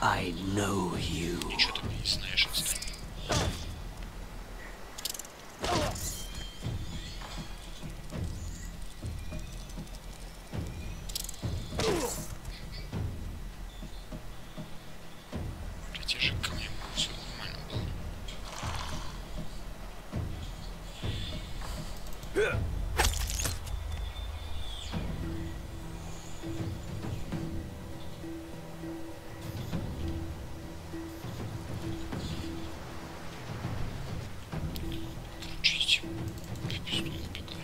I know you. Ничего ты мне не знаешь, отстань. Притяжи ко мне, все нормально было. Кричите. В пизду убегай.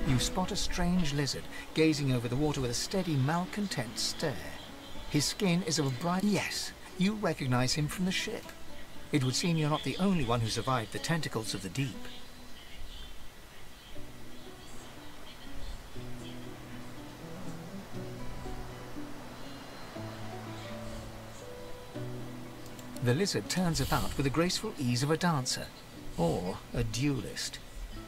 You spot a strange lizard gazing over the water with a steady, malcontent stare. His skin is of a bright... Yes, you recognize him from the ship. It would seem you're not the only one who survived the tentacles of the deep. The lizard turns about with the graceful ease of a dancer, or a duelist.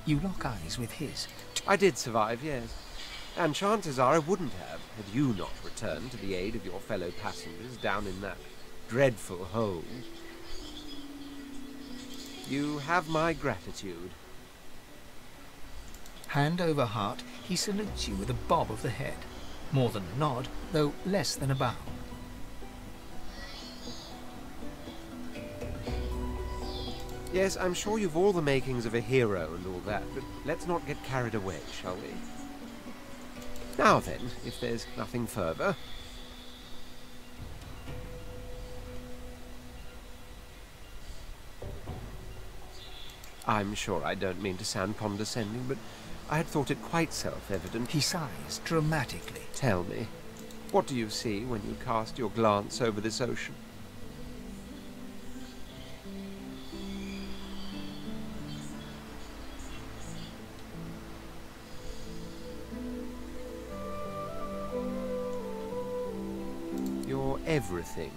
You lock eyes with his. I did survive, yes. And chances are I wouldn't have, had you not returned to the aid of your fellow passengers down in that dreadful hole. You have my gratitude. Hand over heart, he salutes you with a bob of the head. More than a nod, though less than a bow. Yes, I'm sure you've all the makings of a hero and all that, but let's not get carried away, shall we? Now then, if there's nothing further... I'm sure I don't mean to sound condescending, but I had thought it quite self-evident. He sighs dramatically. Tell me, what do you see when you cast your glance over this ocean? You're everything.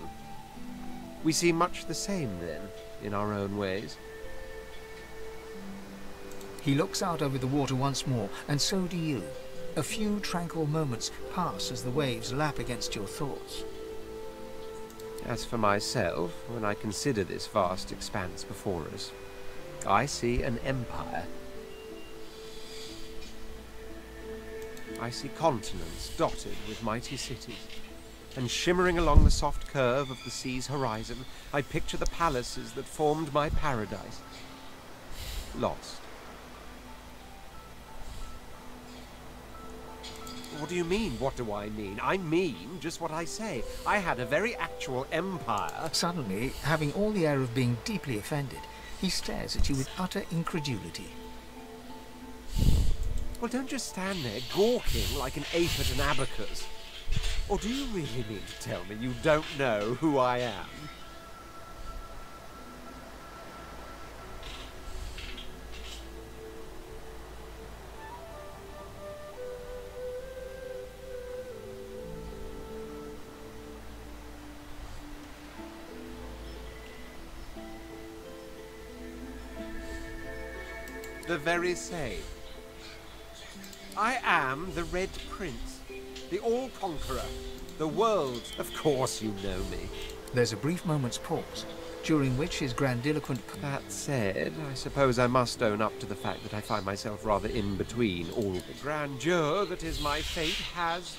We see much the same, then, in our own ways. He looks out over the water once more, and so do you. A few tranquil moments pass as the waves lap against your thoughts. As for myself, when I consider this vast expanse before us, I see an empire. I see continents dotted with mighty cities, and shimmering along the soft curve of the sea's horizon, I picture the palaces that formed my paradise. Lost. What do you mean, what do I mean? I mean just what I say. I had a very actual empire. Suddenly, having all the air of being deeply offended, he stares at you with utter incredulity. Well, don't just stand there gawking like an ape at an abacus. Or do you really mean to tell me you don't know who I am? The very same. I am the Red Prince, the All-Conqueror, the world. Of course you know me. There's a brief moment's pause, during which his grandiloquent... That said, I suppose I must own up to the fact that I find myself rather in between all the grandeur that is my fate has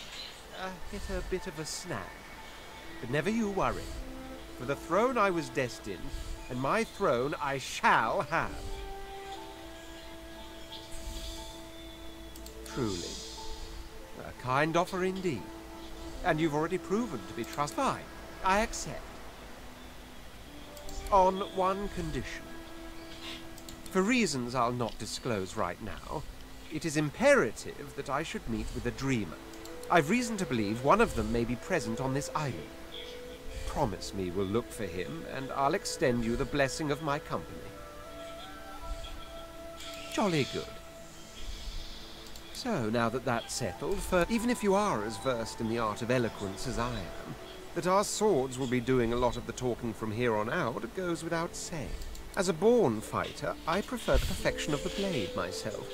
hit a bit of a snag. But never you worry. For the throne I was destined, and my throne I shall have. Truly. A kind offer indeed. And you've already proven to be trustworthy. Fine, I accept. On one condition. For reasons I'll not disclose right now, it is imperative that I should meet with a dreamer. I've reason to believe one of them may be present on this island. Promise me we'll look for him, and I'll extend you the blessing of my company. Jolly good. So, now that that's settled, even if you are as versed in the art of eloquence as I am, that our swords will be doing a lot of the talking from here on out goes without saying. As a born fighter, I prefer the perfection of the blade myself.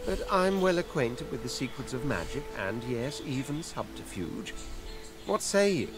But I'm well acquainted with the secrets of magic, and yes, even subterfuge. What say you?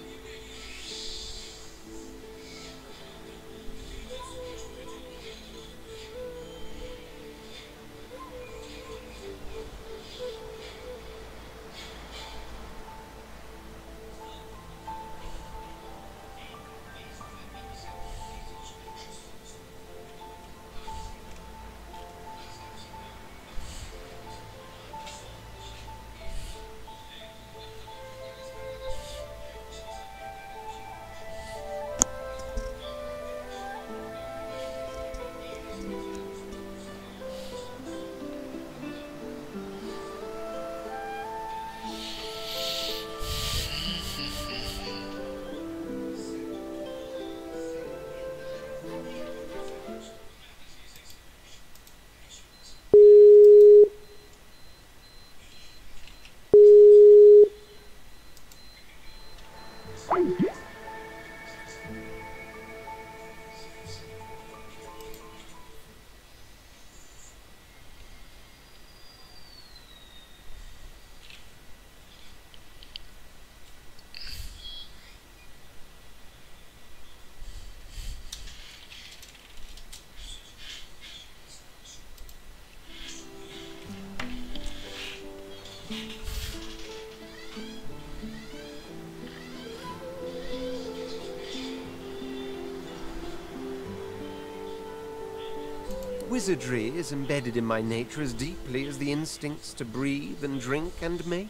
Wizardry is embedded in my nature as deeply as the instincts to breathe and drink and mate.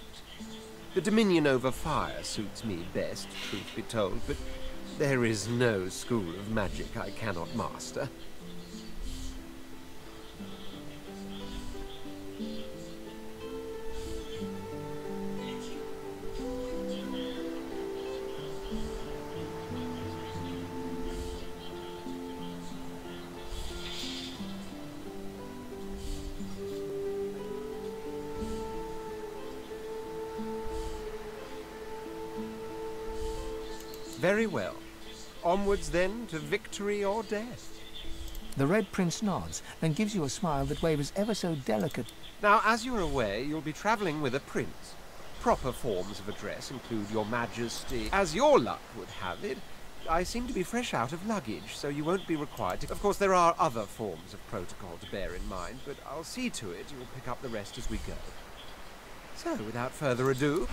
The dominion over fire suits me best, truth be told, but there is no school of magic I cannot master. Very well. Onwards then to victory or death. The Red Prince nods and gives you a smile that wavers ever so delicate. Now, as you're aware, you'll be travelling with a prince. Proper forms of address include Your Majesty. As your luck would have it, I seem to be fresh out of luggage, so you won't be required to... Of course, there are other forms of protocol to bear in mind, but I'll see to it you'll pick up the rest as we go. So, without further ado...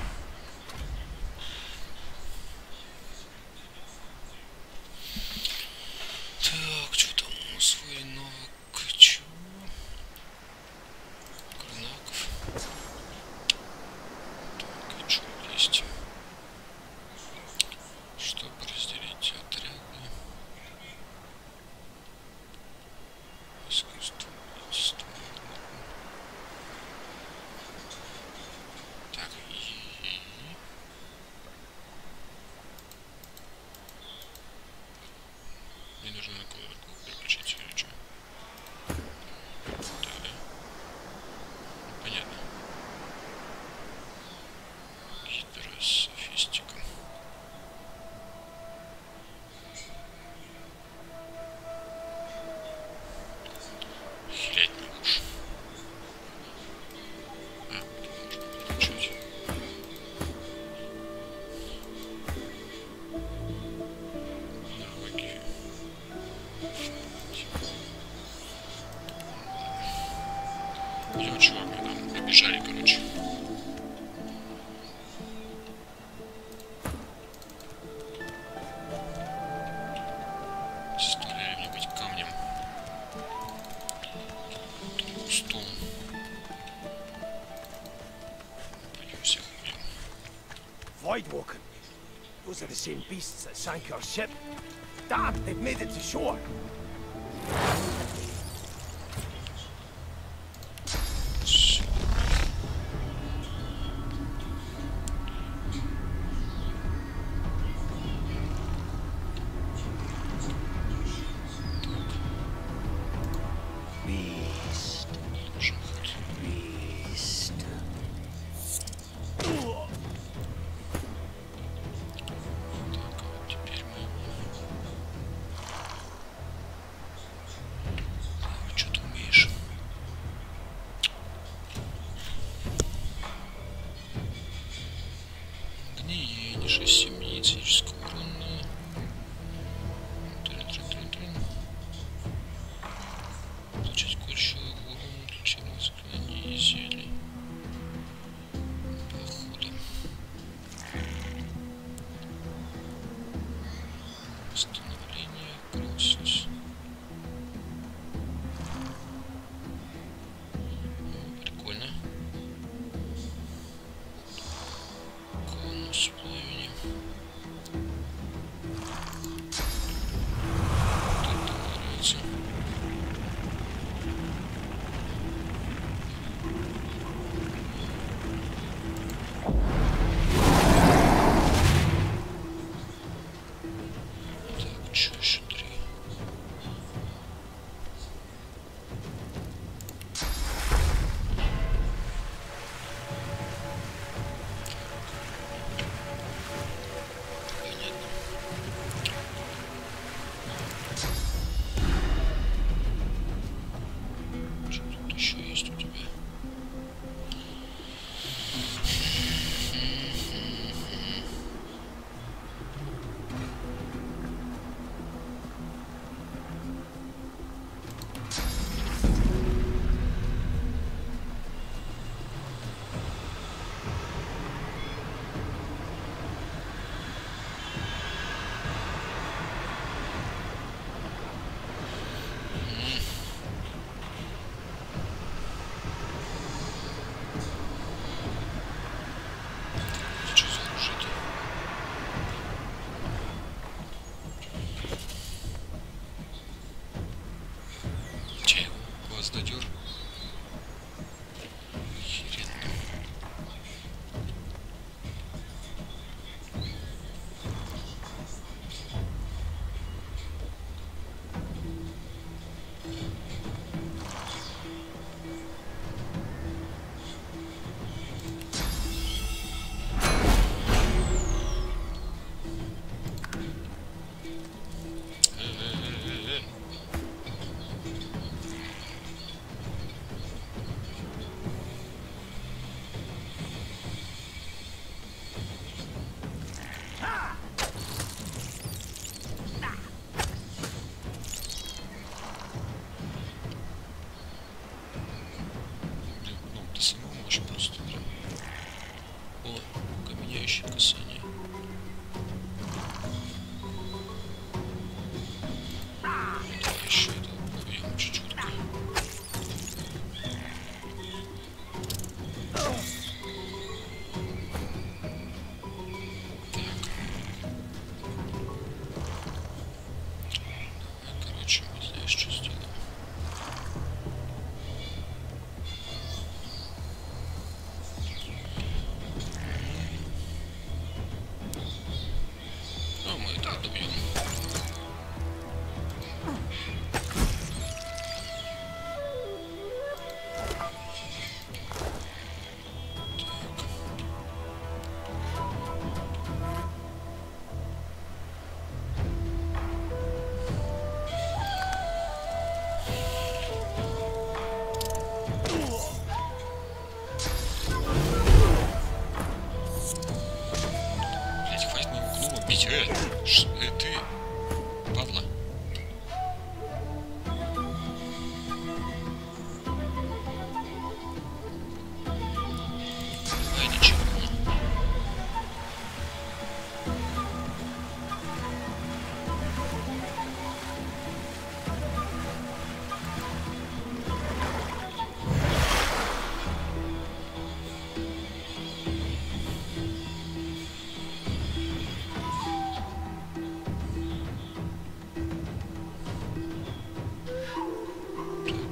Так, что там? Свой навык. Чё? Навыков. Так, что есть? Чтобы разделить отряды. Искусство. Так, мне нужно на клавиатуру переключить или что? Да. Понятно. Гидрософистика. Хилять не уж. Можно переключать. Навыки. Идем, чувак, мы там побежали, короче. Заставляли мне быть камнем. Потом кустом. Пойдем всех убьем. Voidwalking. Those are the same beasts that sank our ship. Damn, they've made it to shore. Beast. Продолжим ход. Beast. Так, а вот теперь мы... Так, что ты умеешь? Гниение, 6-7 единиц физического урона. Трин-трин-трин-трин. Получить кольчугу, урон, лечебное заклинание и зелий. Походу. Восстановление, кросс. Прикольно. Конус пламени. Вот это мне нравится. Так, чё еще 3? Понятно. Что тут еще есть у тебя? следующее касание. Давай еще это убьем чуть-чутка. Короче, вот здесь что сделаем. Ну, мы это добьем. Блять, хватит моего гнома бить. Ты, падла. Ай, ничего.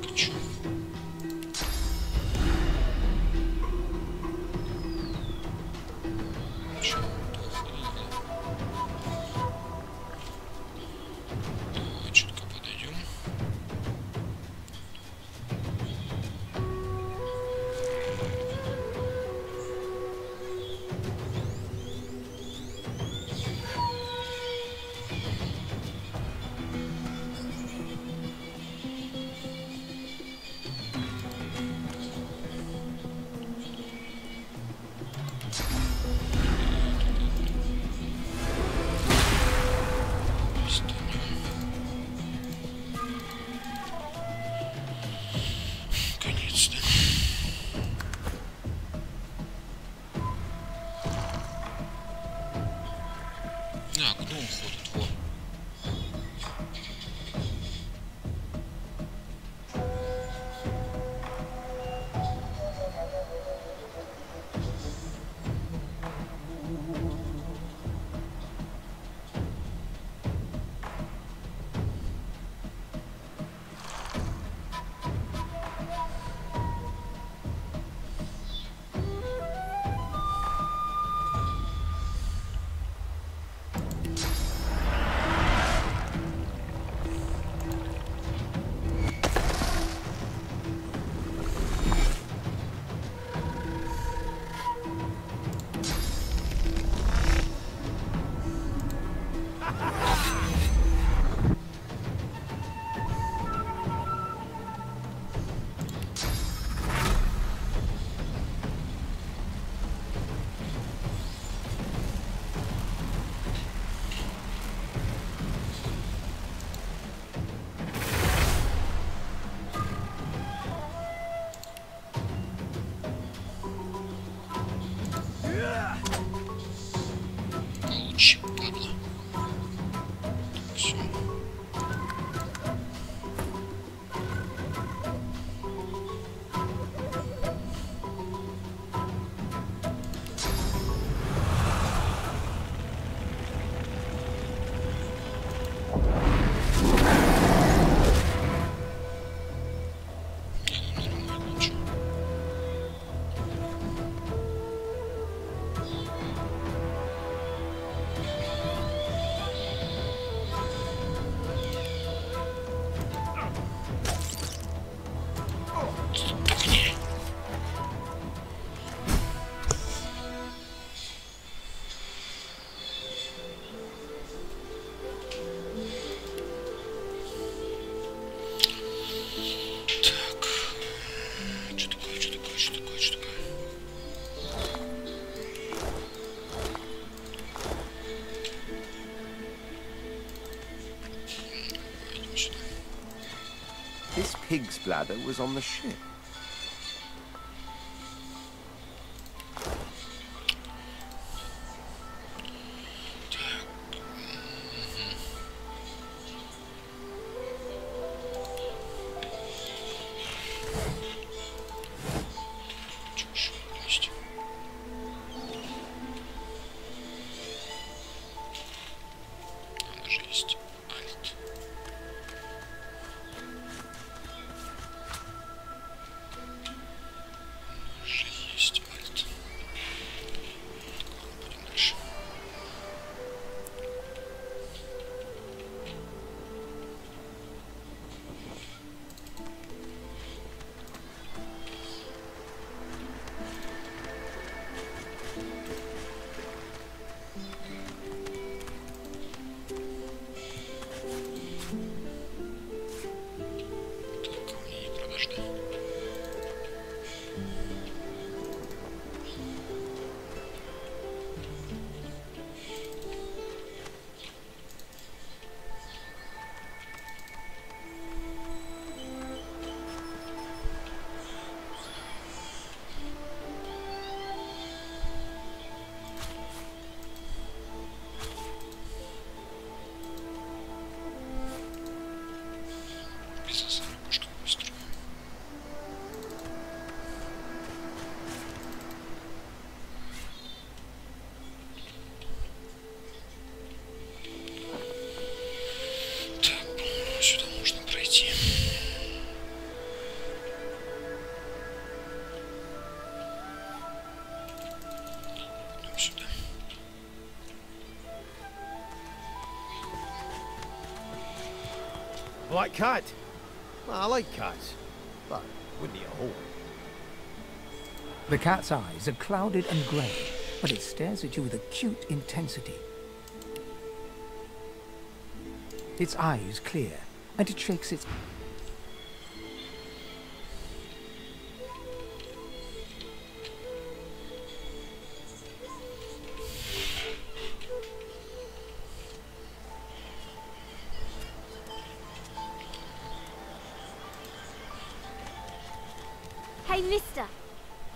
Так, чё? Чё, туда ходить, да? Давай чутка подойдем. Конец, да? А, гном ходит, вот. Получи, падла. Все. Не, ну нормально, чё. Стукни. Так. Что такое, что такое, что такое, что такое? Идем сюда. This pig's bladder was on the ship. однажды. Бизнес ракушка быстро. Так, сюда можно пройти. Идем сюда. Black cat. Well, I like cats, but wouldn't eat a whole one. The cat's eyes are clouded and grey, but it stares at you with acute intensity. Its eyes clear, and it shakes its... Hey, mister.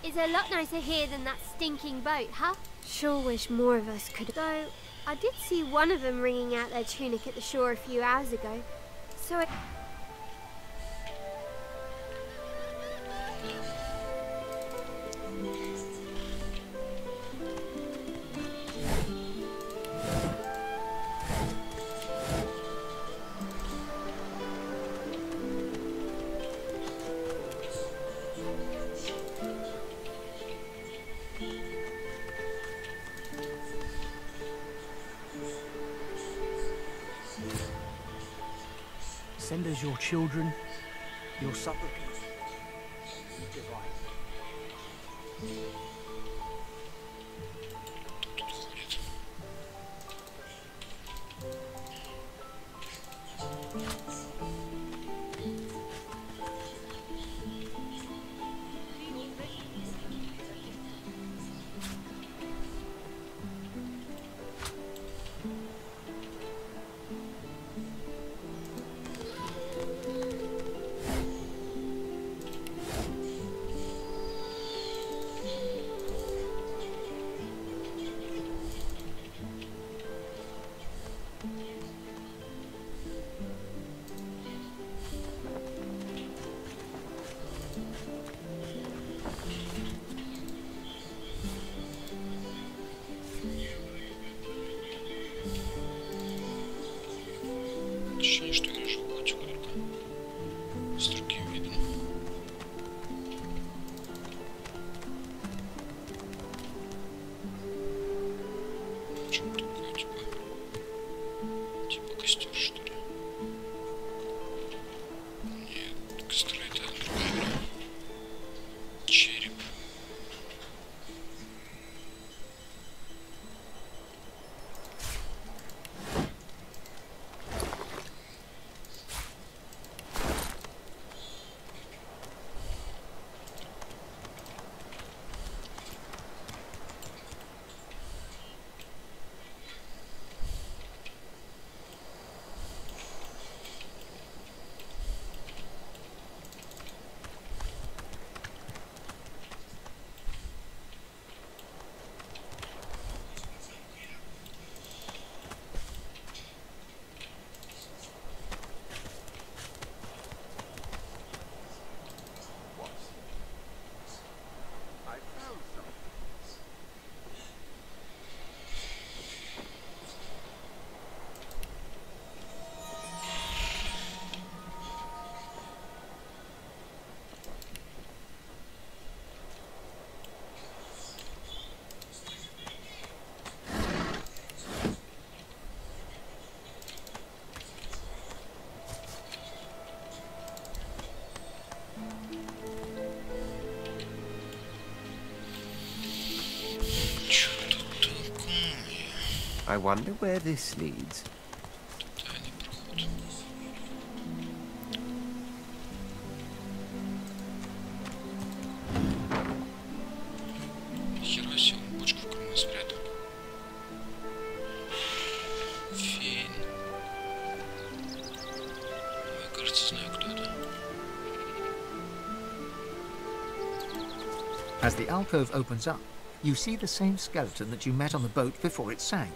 It's a lot nicer here than that stinking boat, huh? Sure wish more of us could. Though, I did see one of them wringing out their tunic at the shore a few hours ago. So it... Send us your children, your supplicants. Divine. Тут ходит. Ощущение, что я живу котику только с другим видом. Что такое, типа костер, что ли? Нет, костер это другая игра. Череп. I wonder where this leads. Тайный проход. кажется, знаю, кто это. As the alcove opens up, you see the same skeleton that you met on the boat before it sank.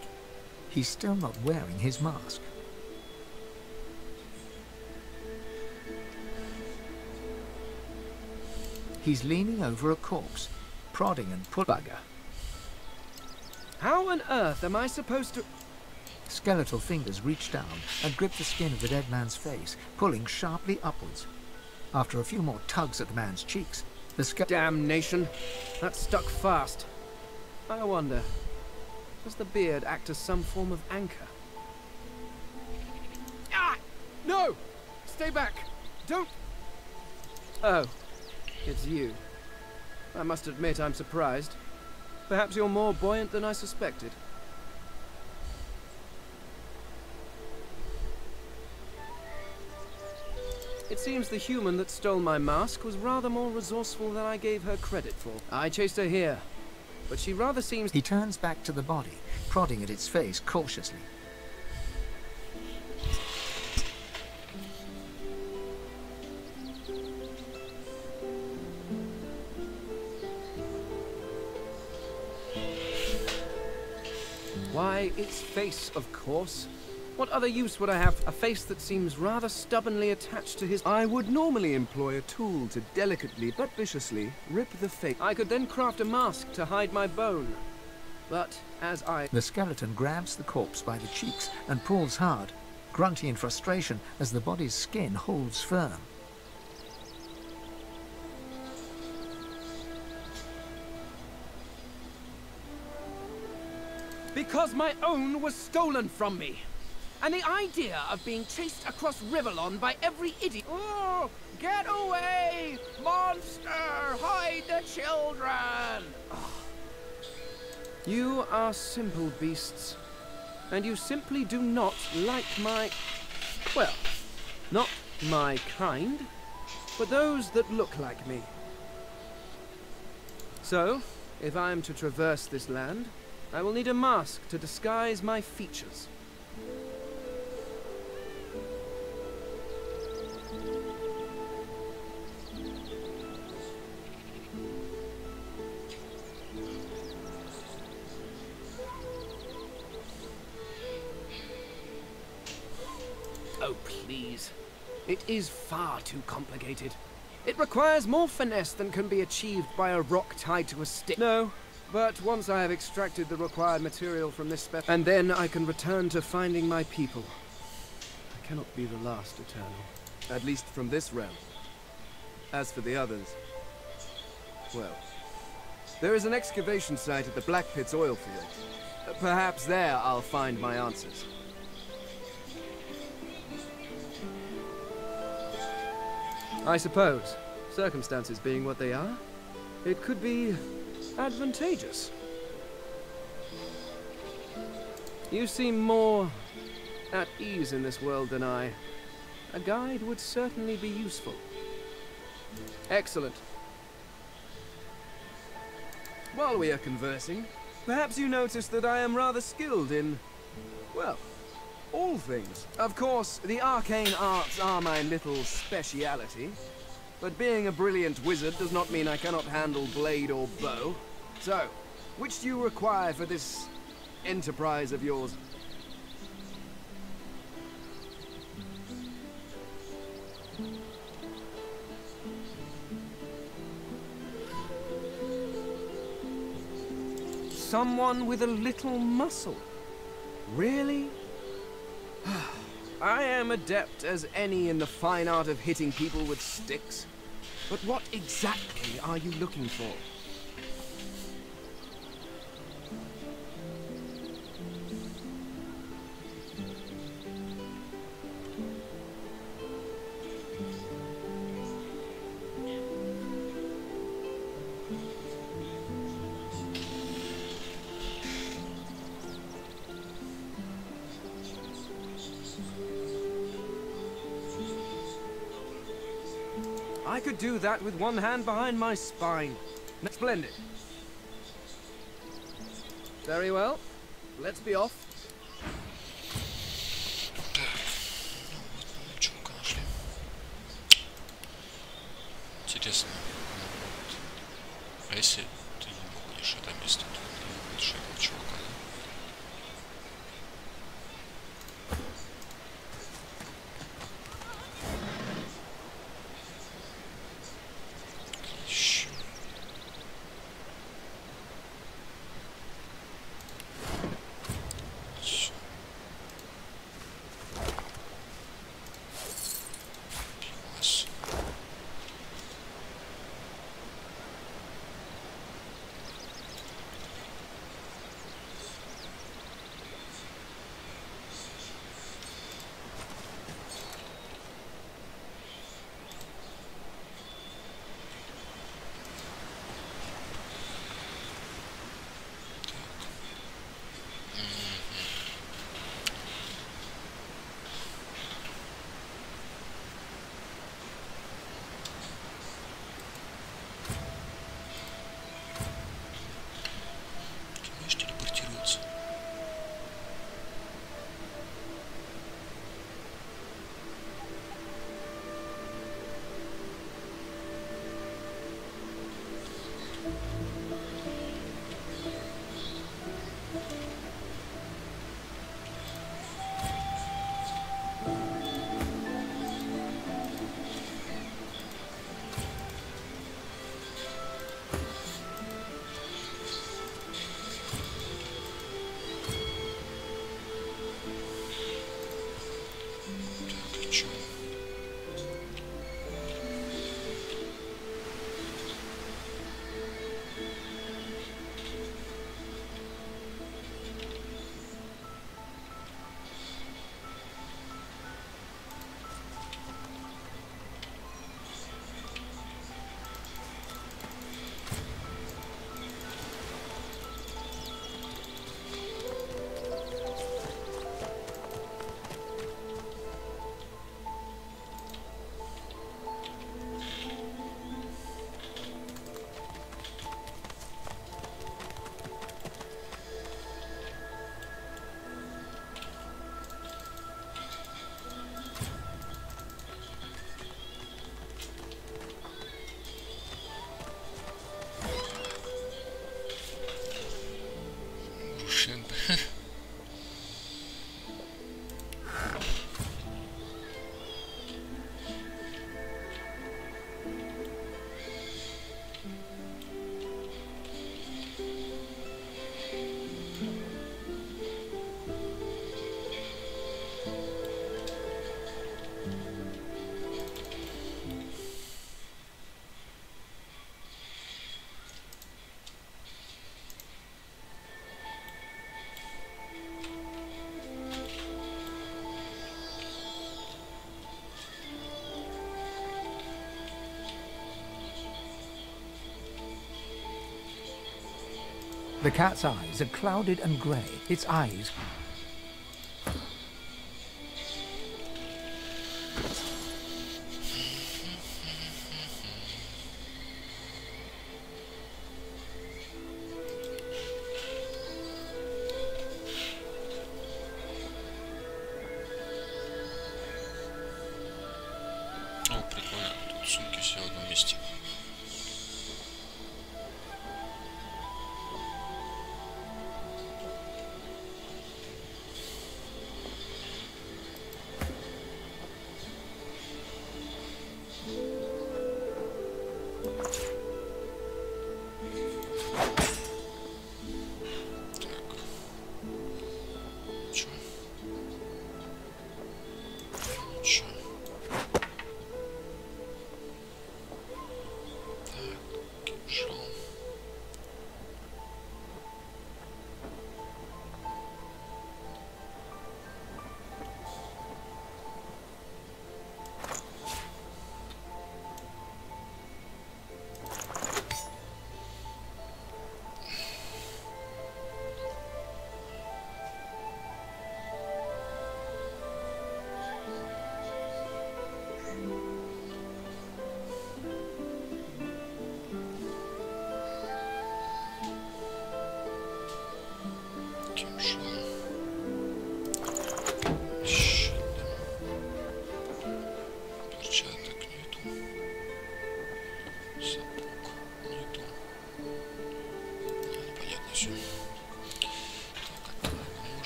He's still not wearing his mask. He's leaning over a corpse, prodding and bugger. How on earth am I supposed to... Skeletal fingers reach down and grip the skin of the dead man's face, pulling sharply upwards. After a few more tugs at the man's cheeks, the Damnation! That stuck fast. I wonder, does the beard act as some form of anchor? Ah! No! Stay back! Don't... Oh, it's you. I must admit I'm surprised. Perhaps you're more buoyant than I suspected. It seems the human that stole my mask was rather more resourceful than I gave her credit for. I chased her here, but she rather seems... He turns back to the body, prodding at its face cautiously. Why, its face, of course. What other use would I have? A face that seems rather stubbornly attached to his... I would normally employ a tool to delicately but viciously rip the face. I could then craft a mask to hide my bone. But as I... The skeleton grabs the corpse by the cheeks and pulls hard, grunting in frustration as the body's skin holds firm. Because my own was stolen from me. And the idea of being chased across Rivalon by every idiot... Oh, get away! Monster! Hide the children! Oh. You are simple beasts. And you simply do not like my... Well, not my kind, but those that look like me. So, if I am to traverse this land, I will need a mask to disguise my features. Oh, please. It is far too complicated. It requires more finesse than can be achieved by a rock tied to a stick. No, but once I have extracted the required material from this specimen, and then I can return to finding my people. I cannot be the last Eternal. At least from this realm. As for the others, well, there is an excavation site at the Black Pit's oil field. Perhaps there I'll find my answers. I suppose, circumstances being what they are, it could be advantageous. You seem more at ease in this world than I. A guide would certainly be useful. Excellent. While we are conversing, perhaps you notice that I am rather skilled in, well, all things. Of course, the arcane arts are my little speciality, but being a brilliant wizard does not mean I cannot handle blade or bow. So, which do you require for this enterprise of yours? Someone with a little muscle. Really? I am adept as any in the fine art of hitting people with sticks. But what exactly are you looking for? I could do that with one hand behind my spine. Splendid. Very well. Let's be off. Так, ну вот мы чувака нашли. Интересно. Вот. А если ты не выходишь это место, то ты будешь этого чувака, да? Клещ. Пивас. Ты можешь телепортироваться? Так, и чё? Рушен. The cat's eyes are clouded and grey. Its eyes... О, прикольно. Тут сумки все в одном месте. Чё? Чё? Так, кинжал.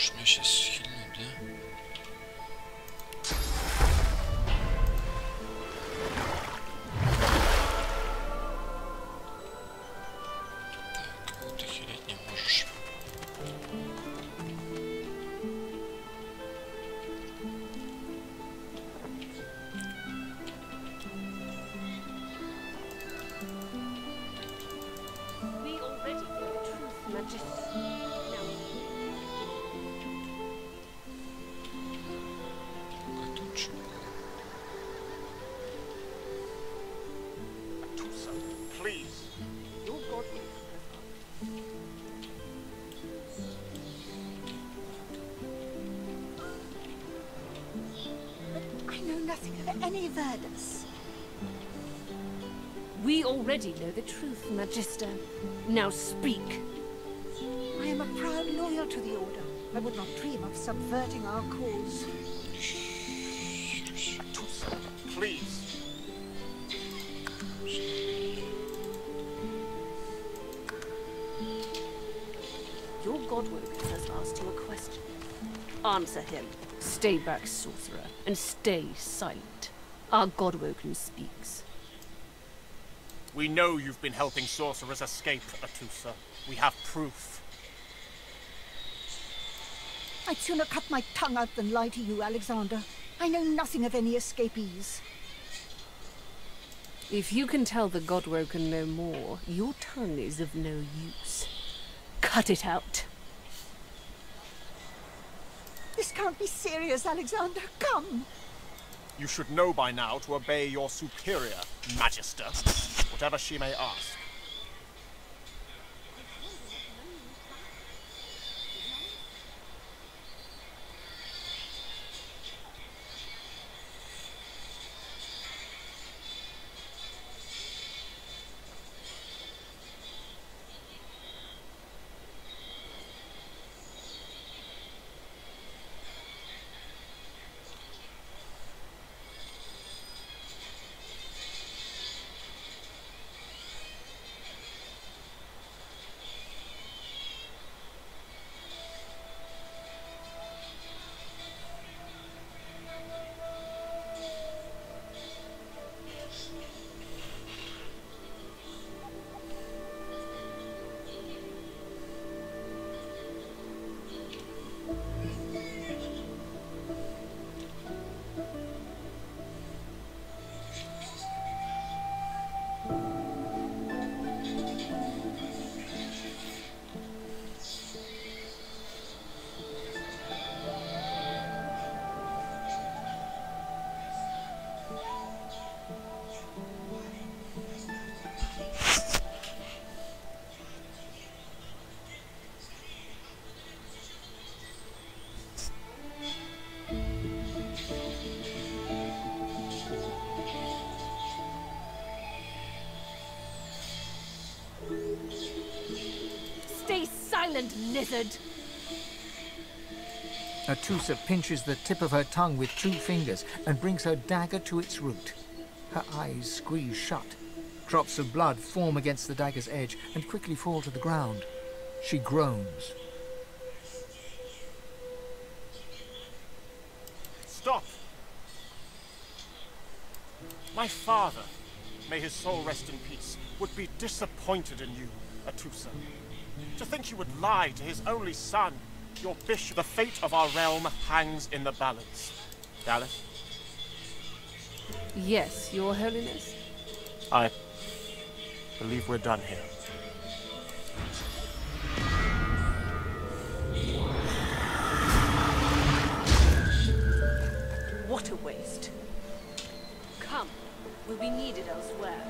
может меня сейчас хильнуть, да? Так, ты хилить не можешь. We already know the truth, Majesty. Now, А тут что? Tusa, please. your God will I know nothing of any Verdus. We already know the truth, Magister. Now speak. I am a proud loyal to the Order. I would not dream of subverting our cause. Tusa, please. Your Godwoken has asked you a question. Answer him. Stay back, sorcerer, and stay silent. Our Godwoken speaks. We know you've been helping sorcerers escape, Atusa. We have proof. I'd sooner cut my tongue out than lie to you, Alexander. I know nothing of any escapees. If you can tell the Godwoken no more, your tongue is of no use. Cut it out. This can't be serious, Alexander. Come! You should know by now to obey your superior, Magister, whatever she may ask. Stay silent, lizard! Atusa pinches the tip of her tongue with 2 fingers and brings her dagger to its root. Her eyes squeeze shut. Drops of blood form against the dagger's edge and quickly fall to the ground. She groans. Stop! My father, may his soul rest in peace, would be disappointed in you, Atusa. To think you would lie to his only son, your bishop. The fate of our realm hangs in the balance. Dallas? Yes, Your Holiness. I believe we're done here. What a waste. Come, we'll be needed elsewhere.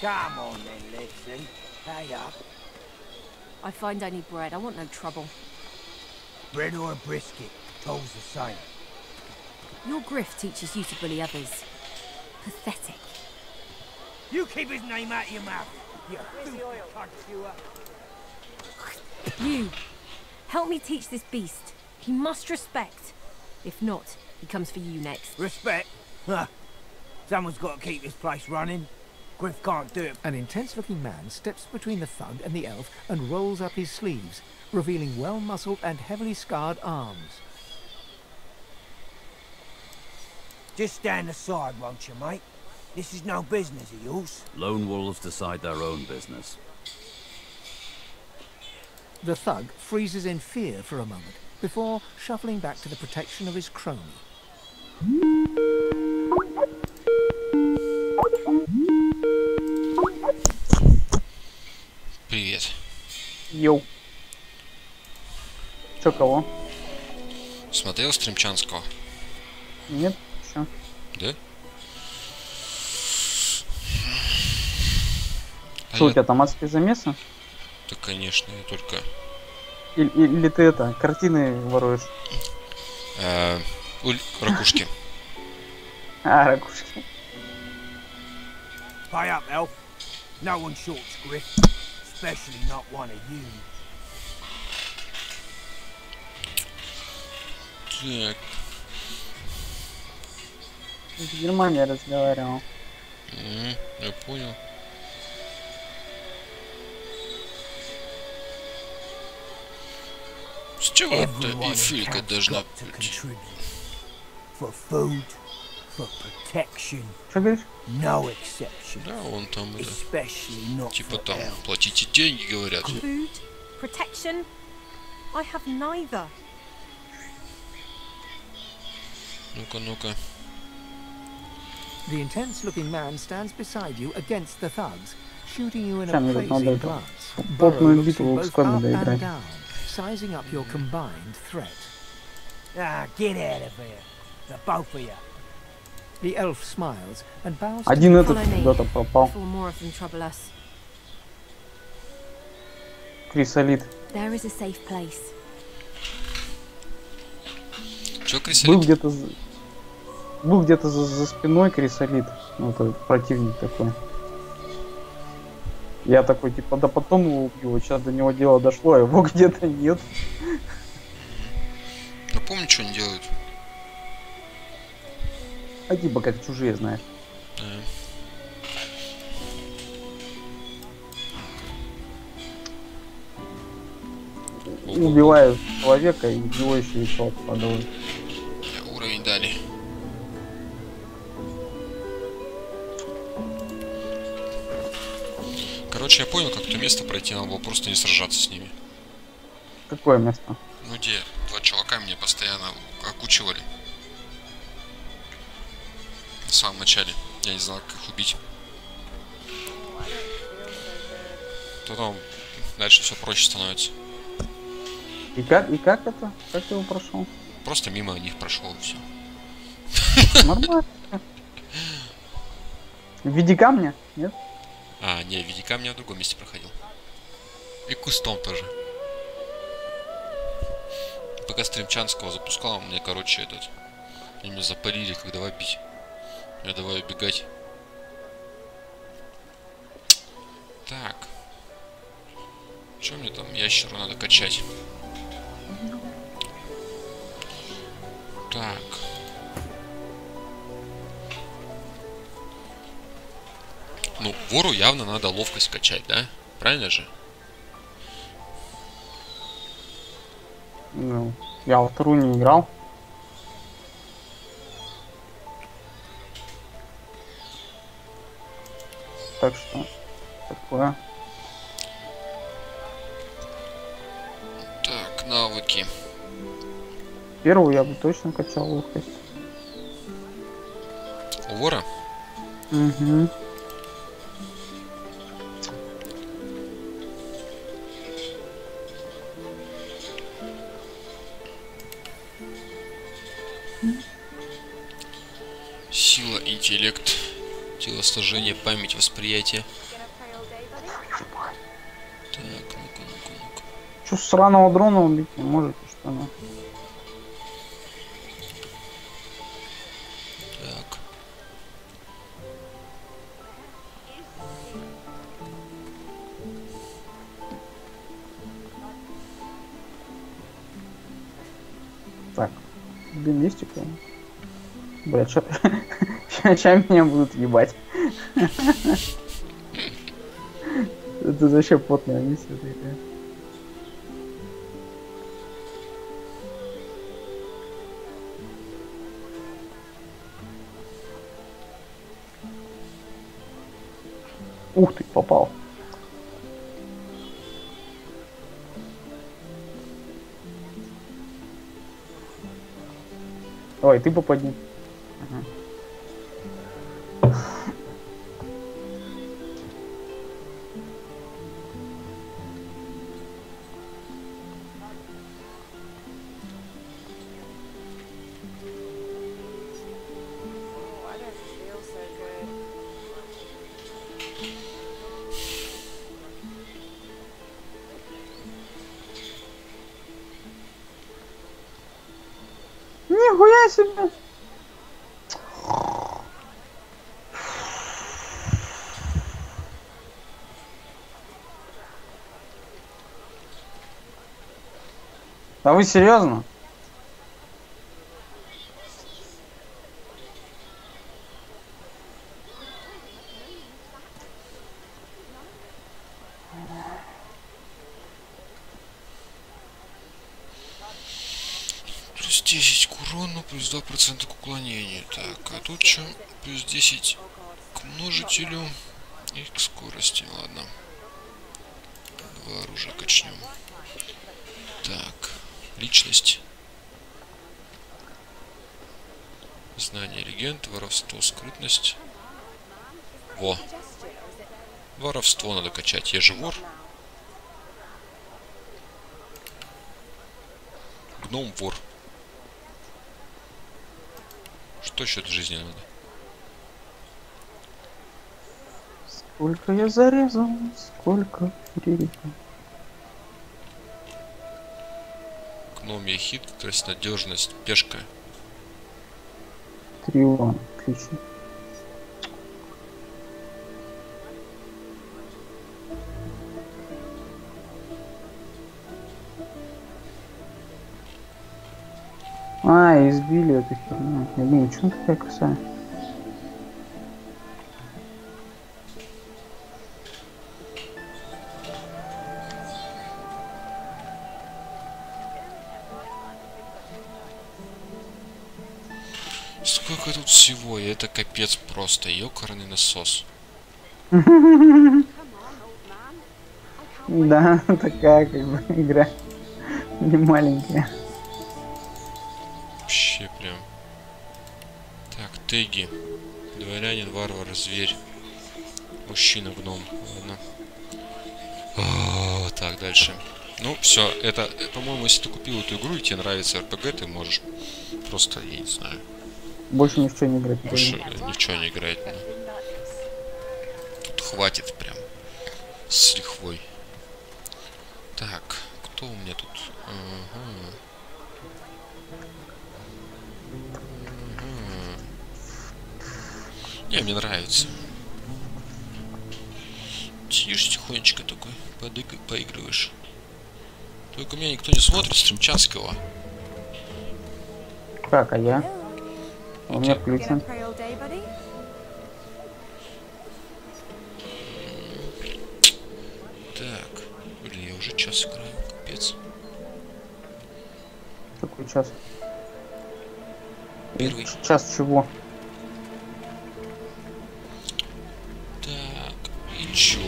Come on then, Lexi. Pay up. I find I need bread. I want no trouble. Bread or a brisket, toll's the same. Your grift teaches you to bully others. Pathetic. You keep his name out of your mouth, you filthy cunt you are. You, help me teach this beast. He must respect. If not, he comes for you next. Respect? Huh. Someone's got to keep this place running. Griff can't do it. An intense-looking man steps between the thug and the elf and rolls up his sleeves, revealing well-muscled and heavily scarred arms. Just stand aside, won't you, mate? This is no business of yours. Lone wolves decide their own business. The thug freezes in fear for a moment, before shuffling back to the protection of his crony. Привет. Йоу. Чё, кого? Смотрел Стримчанского? Нет? Чё? Да? Что у тебя там адские замесы? Да, конечно, я только... Или ты это, картины воруешь? Ракушки. Ракушки. Pay up, elf. No one shorts Griff, especially not one of you. Так. В Германии разговаривал. Я понял. С чего эта эфилька должна быть? For food, for protection. Что говоришь? No exception. Да, он там это... Especially not Типа for там, elves. платите деньги, говорят. Food? Protection? I have neither. Ну-ка, ну-ка. The intense-looking man stands beside you against the thugs, shooting you in a Чем тут надо praising это? glance. Плотную Burrow looks you битву both с кем up надо and играть. down, sizing up your combined threat. Ah, get out of here. The both of you. The elf smiles and bows to Один you. этот куда-то пропал. Before more of them trouble us. Крисолит. There is a safe place. Чё, Был крисолит? где-то был где-то за спиной крисолит. Ну, это противник такой. Я такой, типа, да потом его убью. Сейчас до него дело дошло, а его где-то нет. Я помню, что они делают. А типа как чужие, знаешь. Убивают человека и в него еще и чё попадают. Уровень дали. Короче, я понял, как то место пройти, надо было просто не сражаться с ними. Какое место? Ну где? Два чувака меня постоянно окучивали. В самом начале. Я не знал, как их убить. Потом дальше все проще становится. И как это? Как ты его прошел? Просто мимо них прошел и все. Нормально. В виде камня? Нет? А, не, в виде камня в другом месте проходил. И кустом тоже. Пока Стримчанского запускал, мне, короче, они меня запалили, как давай бить. Я давай убегать. Так. Что мне там? Ящеру надо качать. Так. Ну, вору явно надо ловкость качать, да? Правильно же? Ну, я во вторую не играл. Так что такое. Так, навыки. Первую я бы точно качал ловкость. У вора? Угу. Сила, интеллект, телосложение, память, восприятие. Чё, сраного дрона убить не можете, что ли? Так. Так. Блин, есть типа. Блядь, сейчас меня будут ебать. Это вообще потная миссия такая. Ух ты, попал. Ой, ты попади. Ага. Нихуя себе! А вы серьезно? Плюс 10 к урону, плюс 2% к уклонению. Так, а тут что? Плюс 10 к множителю и к скорости. Ладно. Два оружия качнем. Так, личность. Знание легенд, воровство, скрытность. Во. Воровство надо качать. Я же вор. Гном вор. Что еще от жизни надо? Сколько я зарезал, сколько перерезал. Гномия хитрость, надежность, пешка. 3 урона, отлично. А, избили эту херню. Я думаю, что такая красавица? Сколько тут всего, и это капец просто, ёкарный насос. Да, такая как бы игра. Не маленькая. Вообще прям. Так, теги. Дворянин, варвар, зверь. Мужчина, гном. Ладно. Так, дальше. Ну, все, это, по-моему, если ты купил эту игру и тебе нравится РПГ, ты можешь просто, я не знаю. Больше ничего не играть. Больше ничего не играть. Ну. Тут хватит прям. С лихвой. Так, кто у меня тут? Ага. Не, мне нравится. Сидишь тихонечко такой, поигрываешь. Только меня никто не смотрит, стримчанского. Как, а я? У меня включен. Так, блин, я уже час играю, капец. Какой час? Первый. Час чего? Так, и чё?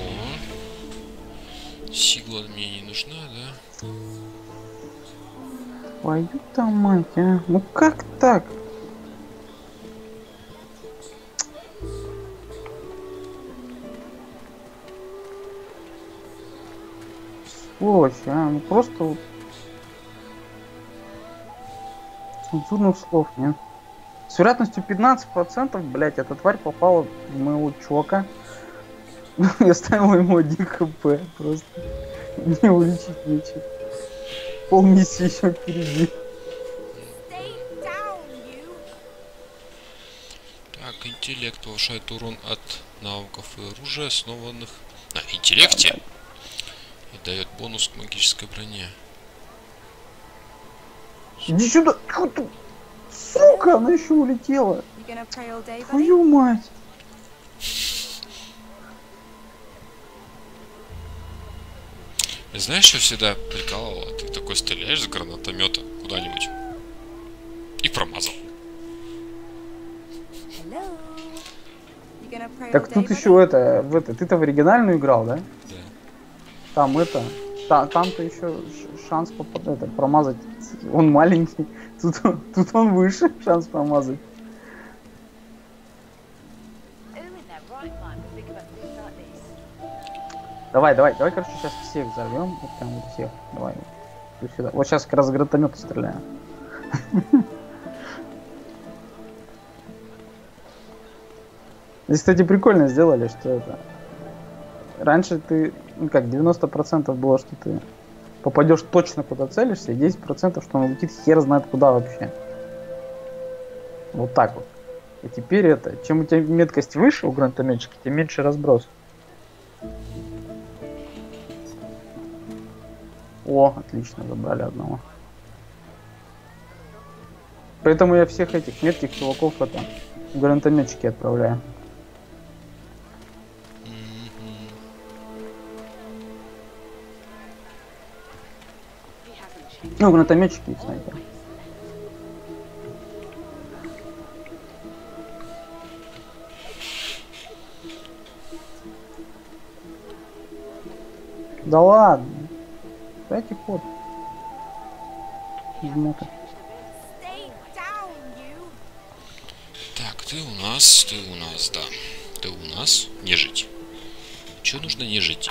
Сигла мне не нужна, да? Твою-то мать, а? Ну как так? Сволочь, а? Ну просто вот... Цензурных слов нет. С вероятностью 15%, блять, эта тварь попала в моего чувака. Я ставил ему 1 хп просто. Не уличить ничего. Полмиссии еще впереди. Так, интеллект повышает урон от навыков и оружия, основанных на интеллекте. И дает бонус к магической броне. Иди сюда! Чё ты? Сука, она еще улетела. Твою мать. Знаешь, что всегда прикалывало? Ты такой стреляешь с гранатомета куда-нибудь и промазал. Так тут еще ты-то в оригинальную играл, да? Да. Там там-то еще шанс промазать. Он маленький, тут он выше, шанс промазать. Давай, короче, сейчас всех взорвем. Вот прям вот всех. Давай. Вот сюда. Вот сейчас как раз с гранатомета стреляю. Здесь, кстати, прикольно сделали, что это. Раньше ты, 90% было, что ты попадешь точно куда целишься, и 10%, что он летит хер знает куда вообще. Вот так вот. И теперь чем у тебя меткость выше у гранатометчика, тем меньше разброс. О, отлично, забрали одного. Поэтому я всех этих метких чуваков в гранатометчики отправляю. Ну, гранатометчики и снайперы. Да ладно. Дайте ход. Так, ты у нас, да. Ты у нас нежить. Чё нужно не жить?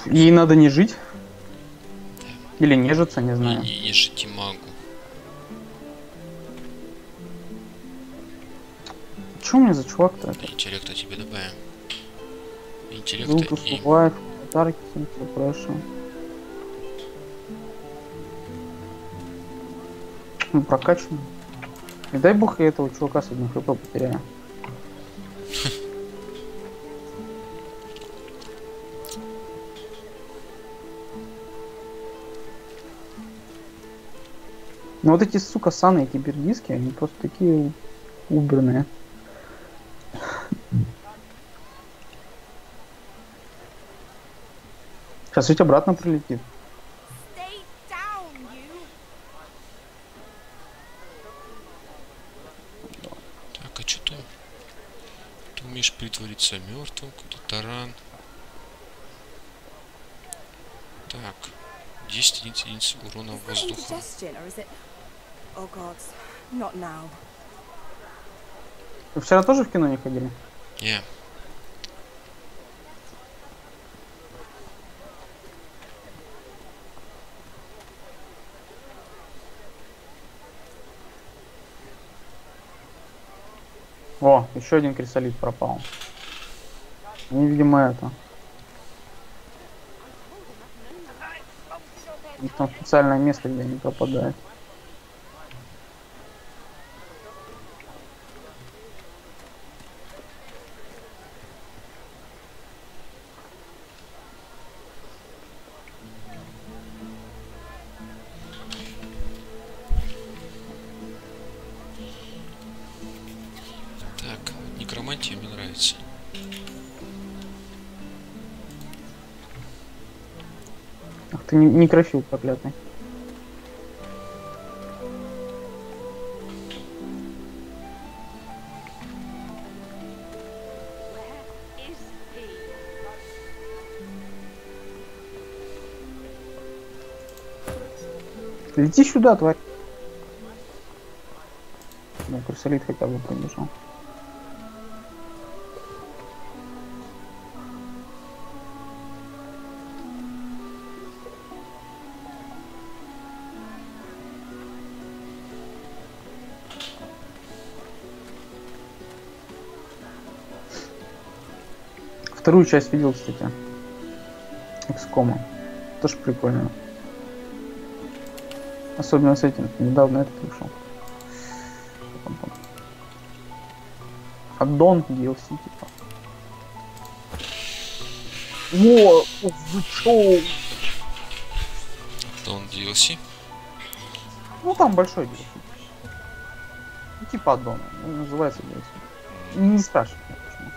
Ей надо не жить? Или нежиться, не знаю. Не жить и магу. Чё у меня за чувак-то? Интеллекта тебе добавим. Интеллекта и... Подарки, suppression. Ну, прокачанный. Не дай бог я этого чувака с одним хп потеряю. Ну вот эти, сука, саные кибердиски, они просто такие убранные. Сейчас ведь обратно прилетит. Так, а что ты умеешь притвориться мертвым, какой-то таран. Так, 10 единиц урона воздуха. Вы вчера тоже в кино не ходили? Не. О, еще один крисолит пропал. Они, видимо, это. У них там специальное место, где они пропадают. Некромантия мне нравится. Ах ты некрофил проклятый. Лети сюда, тварь. Ну, крысолит хотя бы пробежал. Вторую часть видел, кстати. XCOM. Тоже прикольно. Особенно с этим. Недавно этот вышел. Аддон DLC, типа. Во! Вы чё? Аддон DLC? Ну там большой DLC. Ну, типа аддон. Называется DLC. Не спрашивай, почему.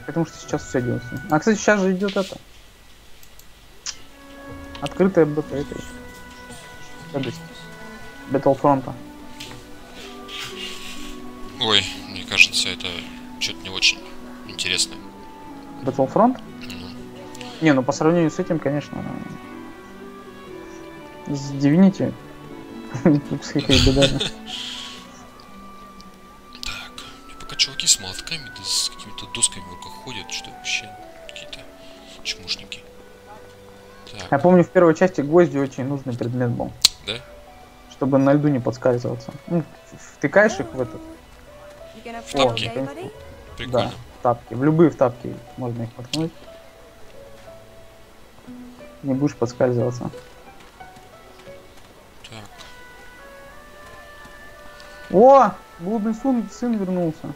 Потому что сейчас все DLC. А, кстати, сейчас же идет это. Открытая бета этой. Battlefront. Ой, мне кажется, это что-то не очень интересно. Battlefront? Ну, Не, ну по сравнению с этим, конечно, с Divinity с какой бедами. так, пока чуваки с молотками, да с какими-то досками в руках ходят, что вообще какие-то чмошники. Я Так, помню, в первой части гвозди очень нужный предмет был. да? Чтобы на льду не подскальзываться. Ну, втыкаешь их в этот. В тапки? Да, Прикольно. в тапки. В любые в тапки можно их воткнуть. Не будешь подскальзываться. Так, О! Блудный сын вернулся.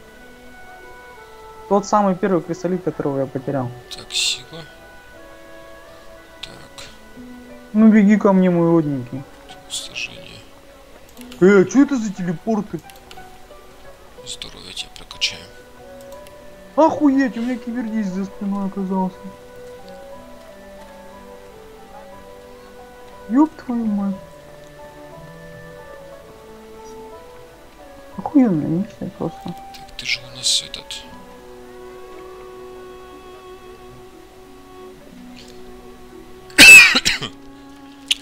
Тот самый первый кристаллит, которого я потерял. так, сила. Так, Ну беги ко мне, мой родненький. сложение. Что это за телепорты? Здорово, тебя прокачаем. Охуеть, у меня кибердиз за спиной оказался. Ёб твою мать. Охуенная миссия просто. Так, ты же у нас этот...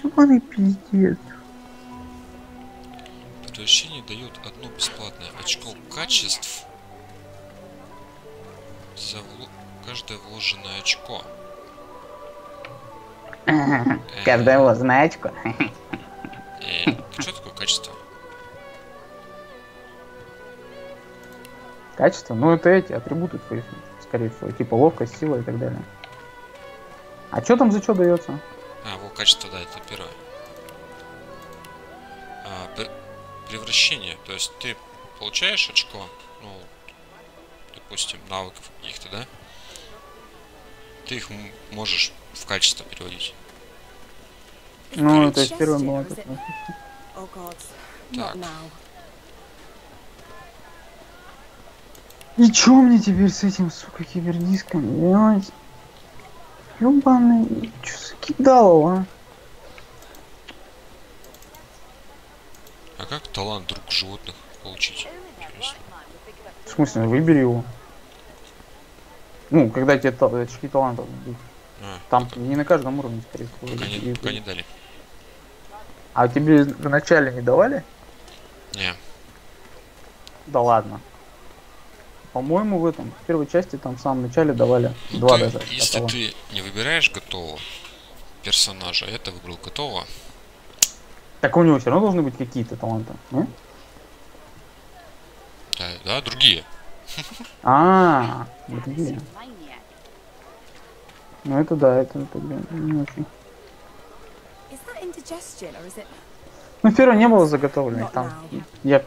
Ебаный пиздец. Превращение дает одно бесплатное очко качеств за каждое вложенное очко. Каждая вложенная очко. Что такое качество? Качество? Ну это эти атрибуты твои, скорее всего. Типа ловкость, сила и так далее. А что там за что дается? А, вот качество, да, это первое. Превращение, то есть ты получаешь очко, ну, допустим, навыков каких-то, да? Ты их можешь в качество переводить. Ну, то есть первое было такое. Так, И чё мне теперь с этим, сука, кибердиском делать? Ёбаный, чё за кидалово, а как талант друг животных получить? Интересно. В смысле, выбери его. Ну, когда тебе очки талантов дадут. Там не на каждом уровне, скорее всего. Пока не дали. А тебе в начале не давали? Не. Да ладно. По-моему, в первой части там в самом начале давали два даже. Если ты не выбираешь готового персонажа, это выбрал готового. Так у него все равно должны быть какие-то таланты, не? Да, другие. Другие. Ну это да, это блин, не очень. Ну, первое не было заготовлено. Там я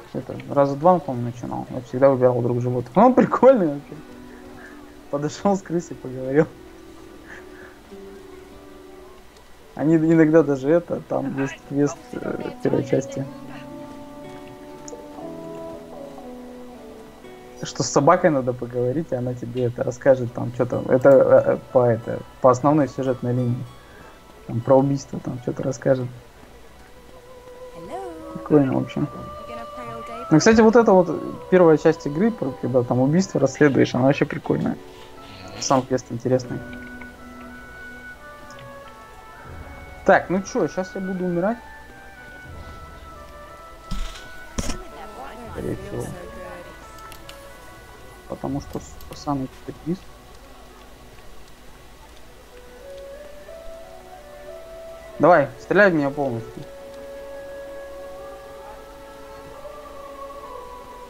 раза два, по-моему, начинал. Я всегда выбирал друг животных. Ну, он прикольный вообще. Подошел с крысой, поговорил. Они иногда даже там есть квест в первой части. Что с собакой надо поговорить, и она тебе это расскажет, там что-то. Это по основной сюжетной линии. Там, про убийство, там что-то расскажет. Прикольно, в общем. Ну, кстати, вот эта вот первая часть игры, когда там убийство расследуешь, она вообще прикольная. Сам квест интересный. Так, ну чё, сейчас я буду умирать. Скорее всего. Потому что самый квест. Давай, стреляй в меня полностью.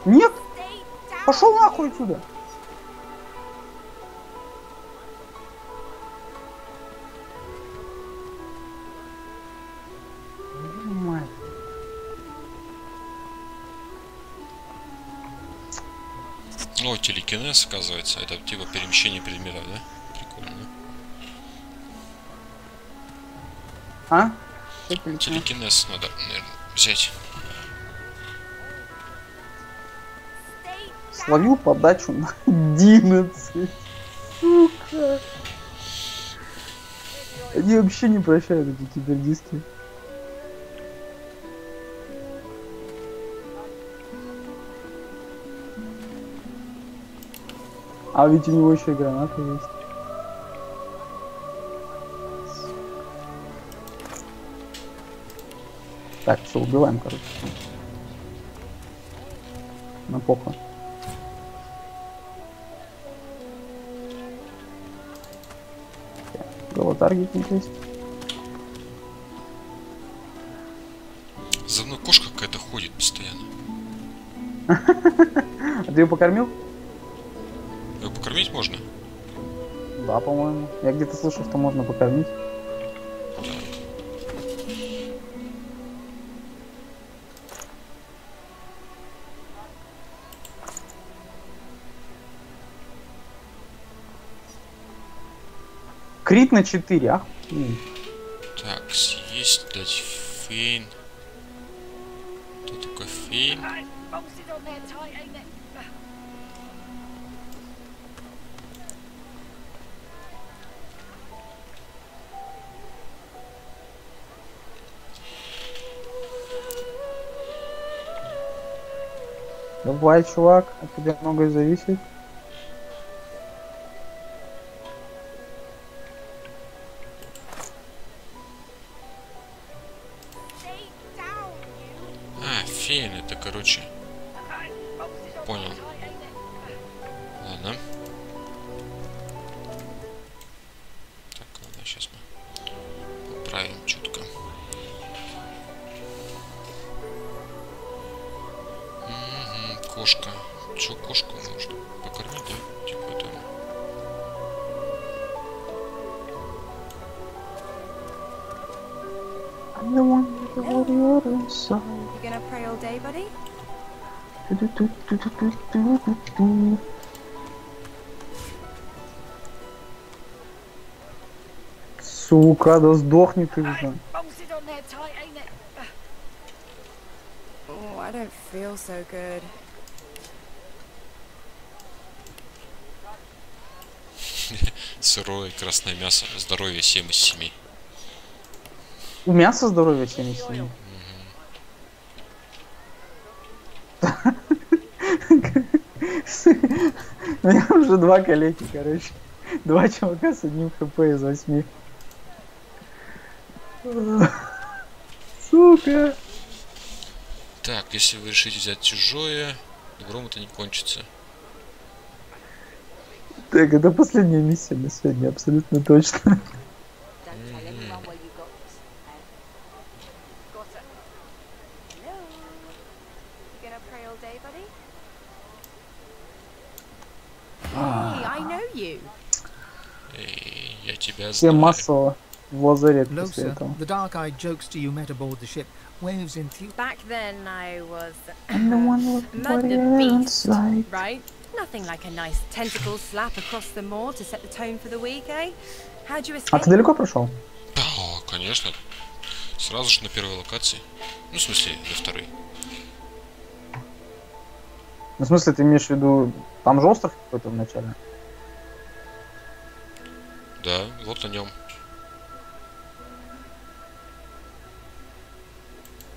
Нет! Пошел нахуй отсюда! О, телекинез, оказывается. Это типа перемещение предметов, да? Прикольно. А? Телекинез надо, наверное, взять. Словил подачу на 11. Сука. Они вообще не прощают эти кибердиски. А ведь у него еще и граната есть. Так, все, убиваем, короче. На похуй. Голотаргетинг есть. За мной кошка какая-то ходит постоянно. А ты ее покормил? Ее покормить можно? Да, по-моему. Я где-то слышал, что можно покормить. Крит на 4, а? Так, съесть, дать фейн. Кто такой фейн? Давай, чувак, от тебя многое зависит. А, фейн, это, короче. Понял. Ладно. Так, ладно, сейчас мы поправим чутко. Угу, кошка. Че, кошку нужно покормить, да? Типа это... I'm the one with the warrior inside. You gonna pray all day, buddy? Сука, да сдохни ты уже. Oh, I don't feel so good. Сырое красное мясо. Здоровье 7 из 7. У мяса здоровье 77. У меня уже 2 коллеги, короче. 2 чувака с одним хп из 8. Сука. Так, если вы решите взять чужое, добром это не кончится. Так, это последняя миссия на сегодня, абсолютно точно. Эй, я тебя Все знаю. массово в лазарет после Losa, этого. the dark-eyed jokester you met aboard the ship, waves in Back then, I was I'm the one with the warrior beast, inside. right? Nothing like a nice tentacle slap across the moor to set the tone for the week, eh? How'd you А escape? ты далеко прошел? О, конечно. Сразу же на первой локации. Ну, в смысле, на второй. Ну, в смысле, ты имеешь в виду, там же остров какой-то в начале? Да, вот на нем.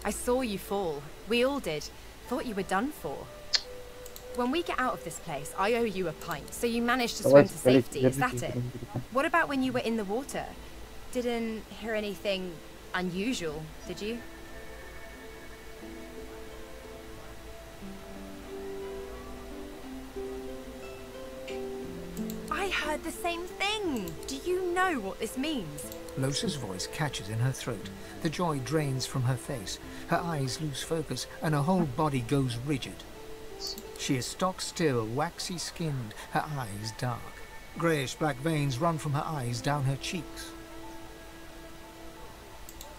I saw you fall. We all did. Thought you were done for. When we get out of this place, I owe you a pint, so you managed to swim Давайте, to коллеги, safety, is that держите, it? держите. What about when you were in the water? Didn't hear anything unusual, did you? I heard the same thing! Do you know what this means? Losa's voice catches in her throat. The joy drains from her face. Her eyes lose focus, and her whole body goes rigid. She is stock still, waxy skinned, her eyes dark. Greyish-black veins run from her eyes down her cheeks.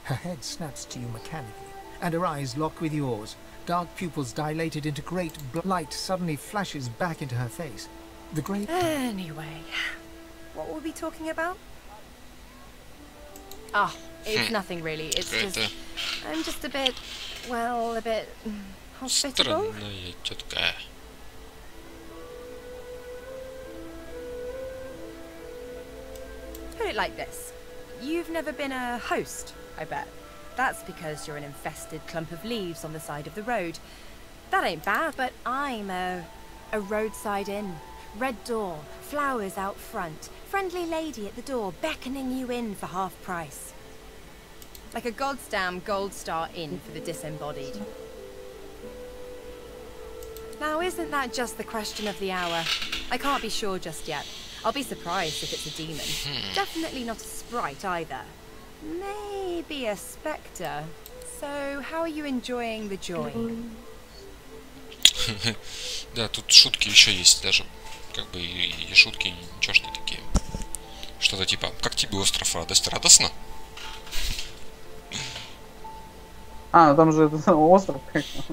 Her head snaps to you mechanically. and her eyes lock with yours. Dark pupils dilated into great light suddenly flashes back into her face. The great... Anyway, what were we talking about? Ah, it's nothing really. It's just... I'm just a bit... well, a bit... hospitable? Странная тетка. Put it like this. You've never been a host, I bet. That's because you're an infested clump of leaves on the side of the road. That ain't bad, but I'm a roadside inn. Red door, flowers out front, friendly lady at the door beckoning you in for half price. Like a goddamn gold star inn for the disembodied. Now, isn't that just the question of the hour? I can't be sure just yet. I'll be surprised if it's a demon. Definitely not a sprite either. Maybe a spectre. So, how are you enjoying the joy? Да, тут шутки еще есть, даже как бы и шутки ничегошные такие. Что-то типа, как тебе остров радость? Радостно? А, ну там же это остров.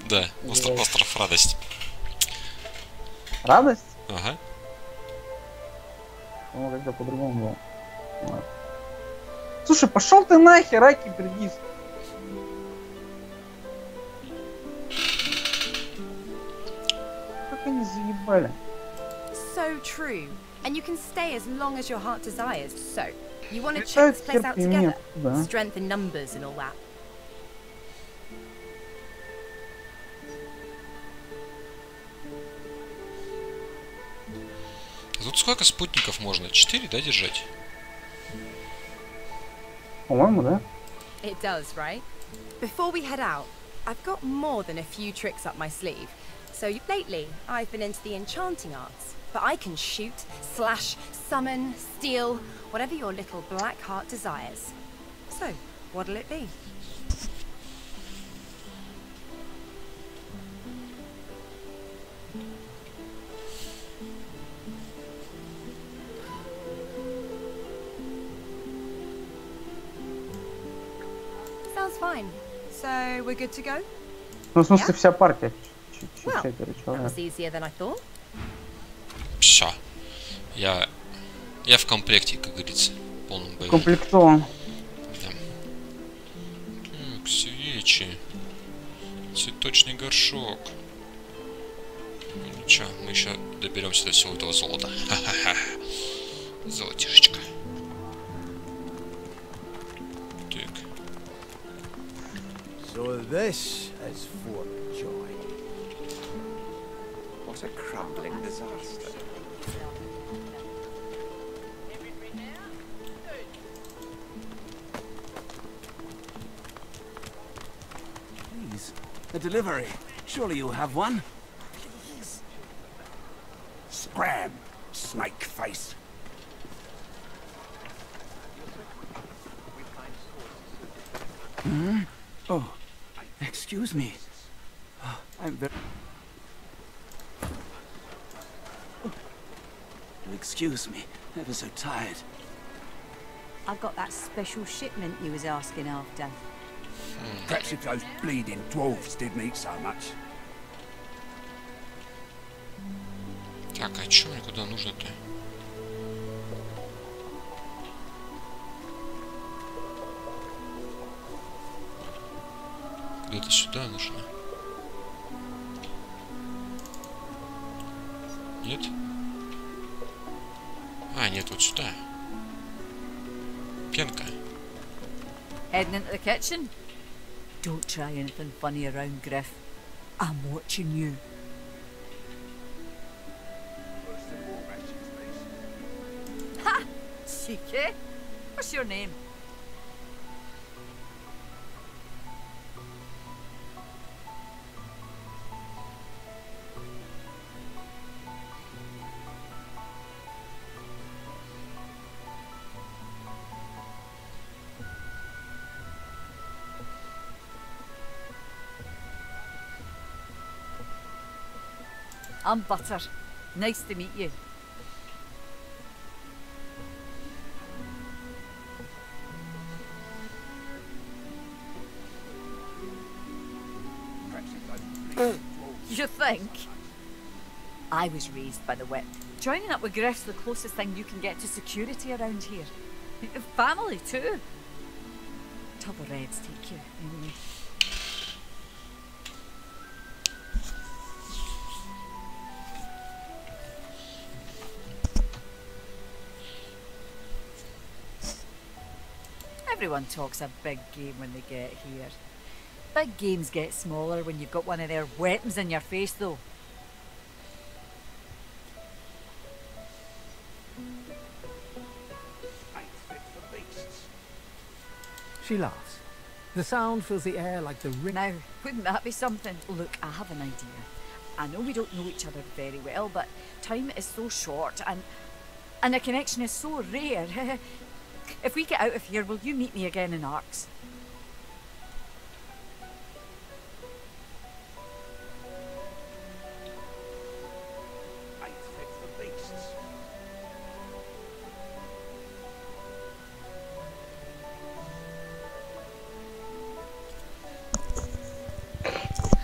Да, остров радость. Радость? Ага. Ну, как-то по-другому было. Слушай, пошел ты нахер, Аки, придись. Как они заебали. So true. And you can stay as long as your heart desires. So, you want to check this place out together? Strength in numbers and all that. Тут сколько спутников можно? 4, да, держать? По-моему, да. It does, right? Before we head out, I've got more than a few tricks up my sleeve. So lately, I've been into the enchanting arts. But I can shoot, slash, summon, steal, whatever your little black heart desires. So, what'll it be? Sounds fine. So, we're good to go? Ну, в смысле, вся партия. Well, that was easier than I thought. Все. Я в комплекте, как говорится. Полном боевом. Комплектован. Да. Так, свечи. Цветочный горшок. Ну ничего, мы еще доберемся до всего этого золота. Ха-ха-ха. Золотишечка. Так. So this is for joy. What a crumbling disaster. Please, a delivery. Surely you'll have one. Please. Scram, snake face. Hmm? Oh, excuse me. Oh, I'm very... Excuse me, ever so tired. I've got that special shipment you was asking after. Perhaps if those bleeding dwarves didn't eat so much. Так, а чё мне куда нужно-то? Где-то сюда нужно. Нет? А, нет, вот сюда. Пенка. Heading into the kitchen? Don't try anything funny around, Griff. I'm watching you. Ha! Cheeky. What's your name? I'm Butter. Nice to meet you. You think? I was raised by the whip. Joining up with Griff's the closest thing you can get to security around here. Family too. Till the Reds take you, anyway. Everyone talks a big game when they get here. Big games get smaller when you've got one of their weapons in your face, though. She laughs. The sound fills the air like the ring. Now, wouldn't that be something? Look, I have an idea. I know we don't know each other very well, but time is so short and a connection is so rare. If we get out of here, will you meet me again in Arx?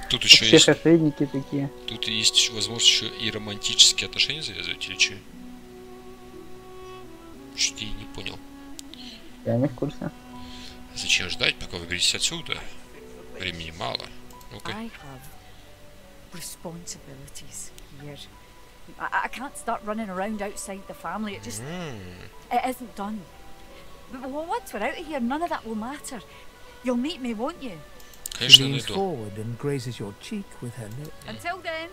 Тут еще Все есть... ошейники такие. Тут есть еще возможность еще и романтические отношения завязывать или что? Что-то я не понял. Я не в курсе. Зачем ждать, пока выберетесь отсюда? Времени мало. Ну-ка. I have responsibilities here. I can't start running around outside the family. It just... It isn't done. But once we're out of here, none of that will matter. You'll meet me, won't you? She leans forward and grazes your cheek with her lip. Until then.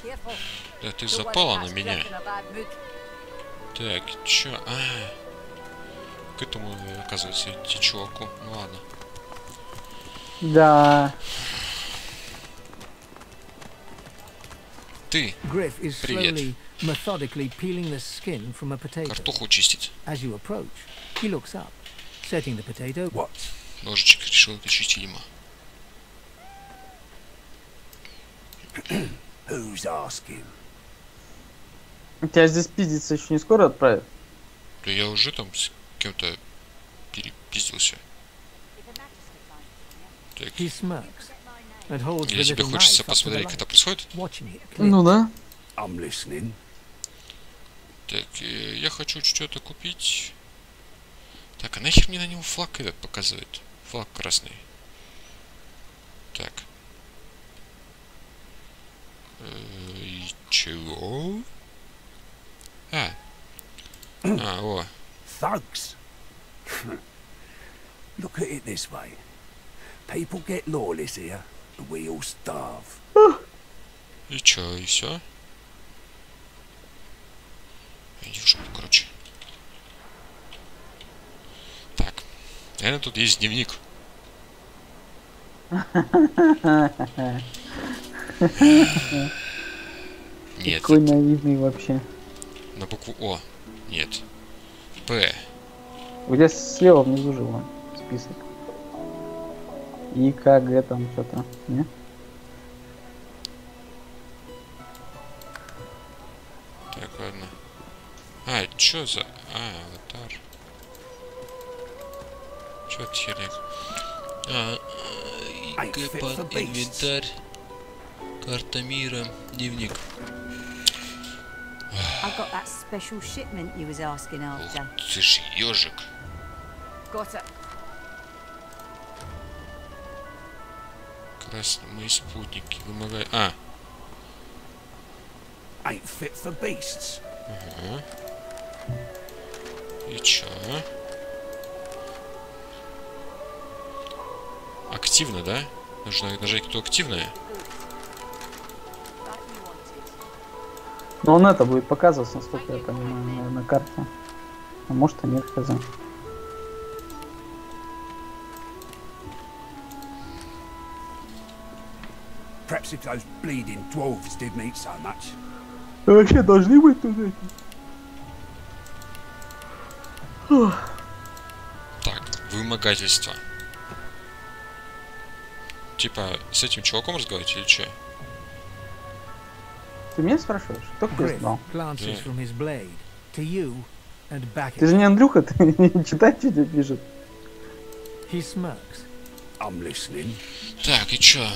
Careful. Да ты запала на меня. Так, чё? К этому, оказывается, идти чуваку. Ну ладно. Да. Ты. Griff is Привет. slowly, methodically peeling the skin from a potato. Картоху чистит. As you approach, he looks up, setting the potato. What? Ножичек решил отличить Има. Who's asking? Тебя здесь пиздиться еще не скоро отправят? Да я уже там с кем-то перепиздился. Так. He smirks and holds Или the тебе little хочется knife up to the посмотреть, как light, это происходит? watching it clip. Ну да. I'm listening. Так, я хочу что-то купить. Так, а нахер мне на него флаг этот показывает? Флаг красный. Так. И чего? О. Thugs. Look at it this way. People get lawless here, and we all starve. И чё, и всё? Иди в жопу, короче. Так. Наверное, тут есть дневник. Нет. Какой наивный вообще. На букву О. Нет. П. У тебя слева внизу же вон список. И КГ там что-то, не? Так, ладно. Чё за... аватар. Чё это херня? Инвентарь. Карта мира. Дневник. I got that special shipment you was asking after. Ух ты ж ёжик. Got it. Красные мои спутники. Вымогай... Ain't fit for beasts. Ага. И чё? Активно, да? Нужно нажать, кто активная. Но он это будет показываться, насколько я понимаю, на карте. А может и нет, хз. Perhaps if those bleeding dwarves didn't eat so much. Вообще должны быть тут эти. Так, вымогательство. Типа, с этим чуваком разговаривать или что? Ты меня спрашиваешь? Кто квест дал? Glances from his blade to you and back Ты же не Андрюха, ты не читай, что тебе пишет. He smirks. I'm listening. Так, и чё?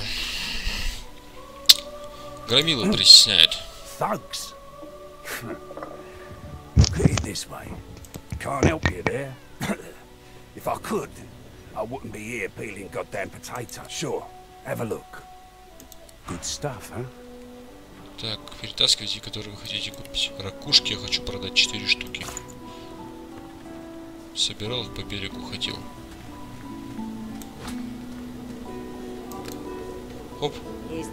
Громила притесняет. Thugs. Look at it this way. Can't help you there. If I could, I wouldn't be here peeling goddamn potatoes. Sure, have a look. Good stuff, huh? Так, перетаскивайте, которые вы хотите купить. Ракушки я хочу продать 4 штуки. Собирал их по берегу, ходил. Оп. И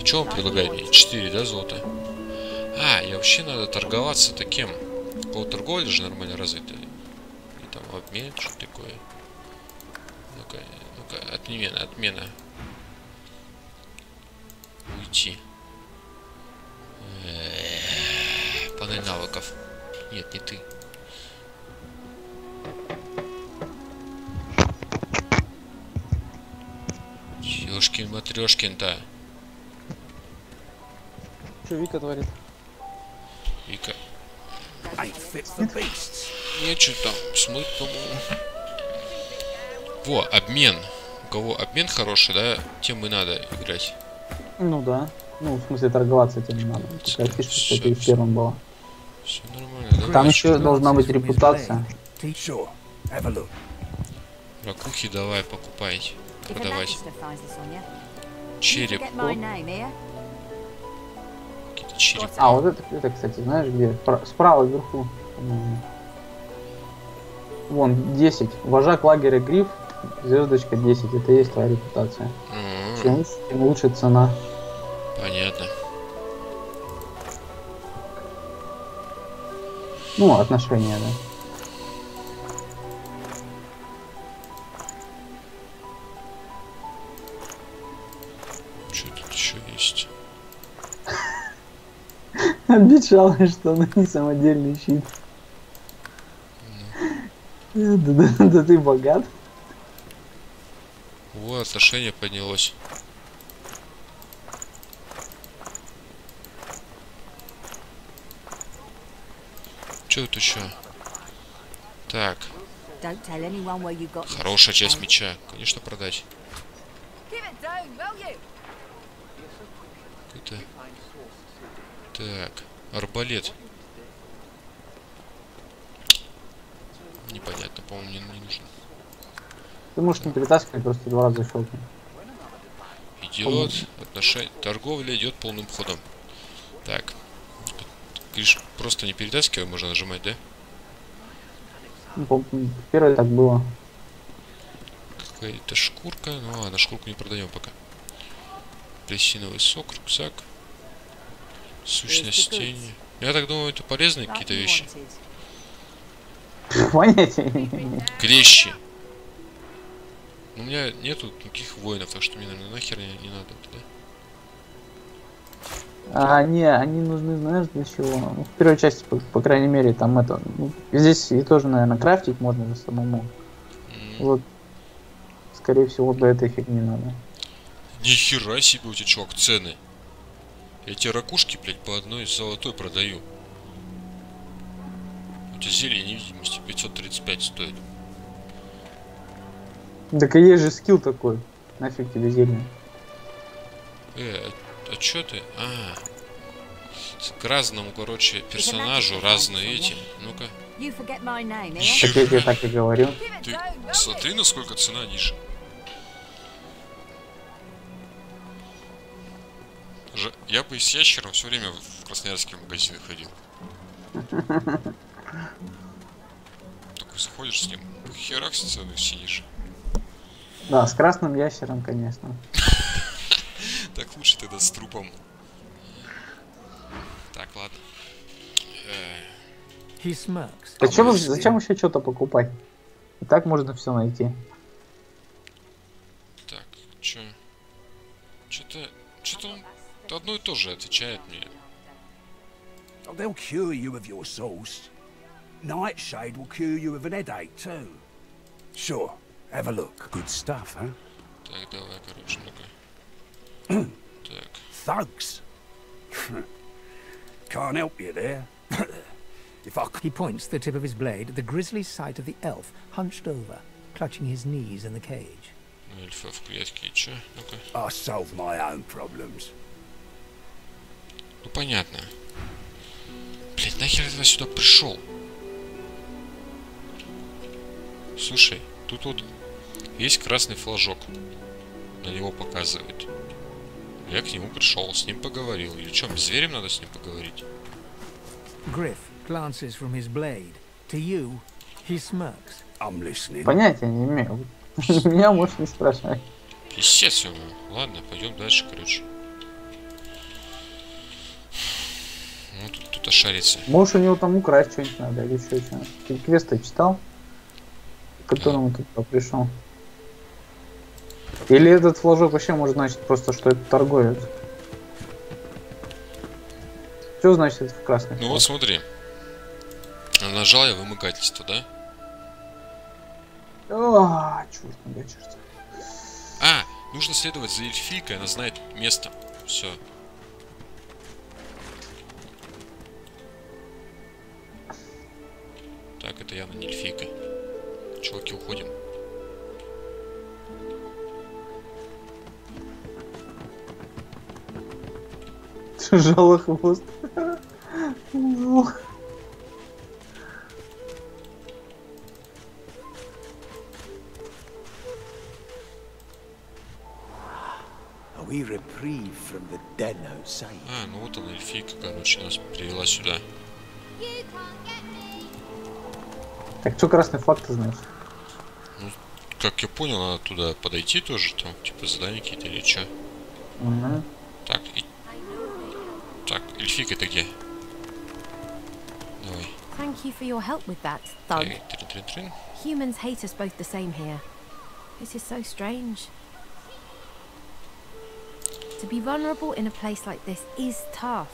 что он предлагает мне? 4, да, золота? А, я вообще надо торговаться таким. Какого торговля же нормально развитая. И там обмен, что такое. Ну-ка, отмена. Уйти. Панель навыков. Нет, не ты. Ёшкин-матрёшкин-то. Что Вика творит? Вика. Нет, что там, смыт, по-моему. Во, обмен. У кого обмен хороший, да, тем и надо играть. Ну да. Ну, в смысле, торговаться тем не надо. Такая фишка, что это и в первом было. Все нормально. Там еще должна быть репутация. Ракухи давай покупайте. Продавать. Череп. Какие-то черепа. А, вот это, кстати, знаешь где? Справа вверху. Вон, 10. Вожак лагеря Гриф, звездочка 10. Это и есть твоя репутация. Чем лучше цена. Понятно. Ну, отношения, да. Что тут еще есть? Обещалась, что она не самодельный щит. Да ты богат. О, отношение поднялось. Что тут еще? Так. Хорошая часть меча. Конечно, продать. Какой-то... Так. Арбалет. Непонятно, по-моему, мне не нужен. Ты можешь не перетаскивать, просто 2 раза щелкнуть. Идет. Отношение. Торговля идет полным ходом. Так. Говоришь, просто не перетаскивай, можно нажимать, да? Ну, первое так было. Какая-то шкурка. Ну ладно, шкурку не продаем пока. Апельсиновый сок, рюкзак. Сущность тени. Я так думаю, это полезные какие-то вещи. Понятия не имею. Клещи. У меня нету никаких воинов, так что мне, наверное, нахер не надо, да? Они нужны, знаешь, для чего? Ну, в первой части, по крайней мере, там это... Ну, здесь и тоже, наверное, крафтить можно же самому. Вот, скорее всего, для этой фигни надо. Нихера себе у тебя, чувак, цены. Я тебе ракушки, блядь, по одной золотой продаю. У тебя зелье невидимости 535 стоит. Так и есть же скилл такой. Нафиг тебе зелье. А чё ты? К разному, короче, персонажу разные эти. Ну-ка. Так я тебе так и говорю. Ты смотри, насколько цена ниже. Я бы с ящером все время в красноярские магазины ходил. Только заходишь с ним, херак с цены все ниже. Да, с красным ящером, конечно. Так лучше тогда с трупом. Так, ладно. Зачем еще что-то покупать? И так можно все найти. Так, что-то он одно и то же отвечает мне. They'll cure you of your sauce. Nightshade will cure you of an headache too. Sure, have a look. Good stuff, huh? Так, давай, короче, ну-ка. Так. Thugs. Can't help you there. If I He points the tip of his blade at the grisly sight of the elf hunched over, clutching his knees in the cage. Эльфа в клетке, и чё? Ну-ка. I solve my own problems. Ну понятно. Блять, нахер я сюда пришел? Слушай, тут вот есть красный флажок. На него показывает. Я к нему пришел, с ним поговорил. Или что, с зверем надо с ним поговорить? Griff glances from his blade. To you, he smirks. I'm listening. Понятия не имею. Меня можешь не спрашивать. Естественно. Ладно, пойдем дальше, короче. Ну, тут ошарится. Может, у него там украсть что-нибудь надо или еще что-нибудь. Ты квесты читал? К которому ты пришел? Или этот флажок вообще может значить просто, что это торговец? Что значит это в красный? Ну вот смотри. Нажал я вымогательство, да? А, черт, ну черт. А, нужно следовать за эльфийкой, она знает место. Все. Так, это явно не эльфийка. Чуваки, уходим. Жало хвост. We reprieve from the den outside. А, ну вот она, эльфийка, короче, нас привела сюда. Так что красный флаг ты знаешь? Ну, как я понял, надо туда подойти тоже, там, типа задания какие-то или что. Угу. Так, так, эльфийка-то где? Давай. Thank you for your help with that, thug. Трин-трин-трин. Humans hate us both the same here. This is so strange. To be vulnerable in a place like this is tough.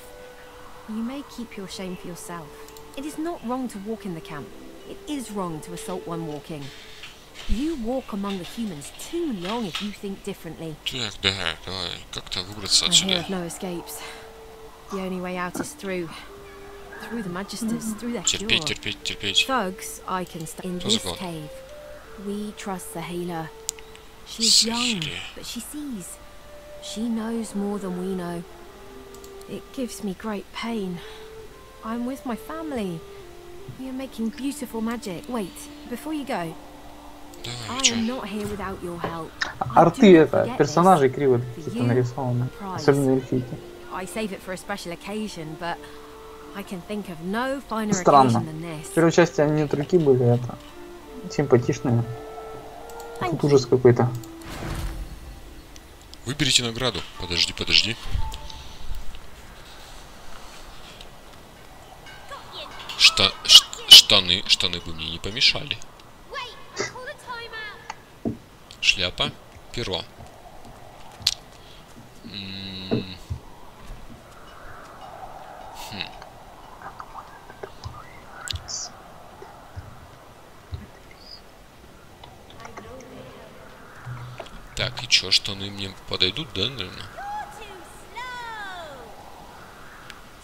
You may keep your shame for yourself. It is not wrong to walk in the camp. It is wrong to assault one walking. You walk among the humans too long if you think differently. Так, да, давай, как-то выбраться I hear отсюда. of no escapes. The only way out is through the Magisters, through their cure. Терпеть, терпеть, терпеть. Thugs, I can stay in this cave. We trust the healer. She's young, but she sees. She knows more than we know. It gives me great pain. I'm with my family. We are making beautiful magic. Wait, before you go. I am not here without your help. Арты это, персонажи криво типа нарисованы. Особенно эльфийки. I save it for a special occasion, but I can think of no finer Странно. occasion than this. В первой части они не truки были, это симпатичные. Тут ужас какой-то. Выберите награду. Подожди, подожди. Штаны бы мне не помешали. Шляпа, перо. Так, и чё, штаны мне подойдут, да, наверное?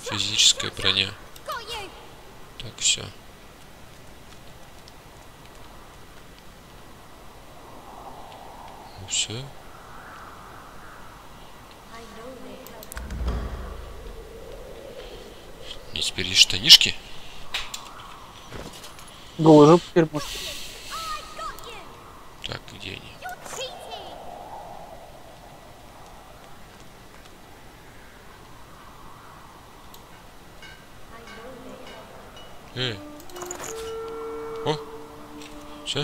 Физическая броня. Так, все. Ну все. Мне теперь есть штанишки. Голый теперь может. Так, где они? О! Все.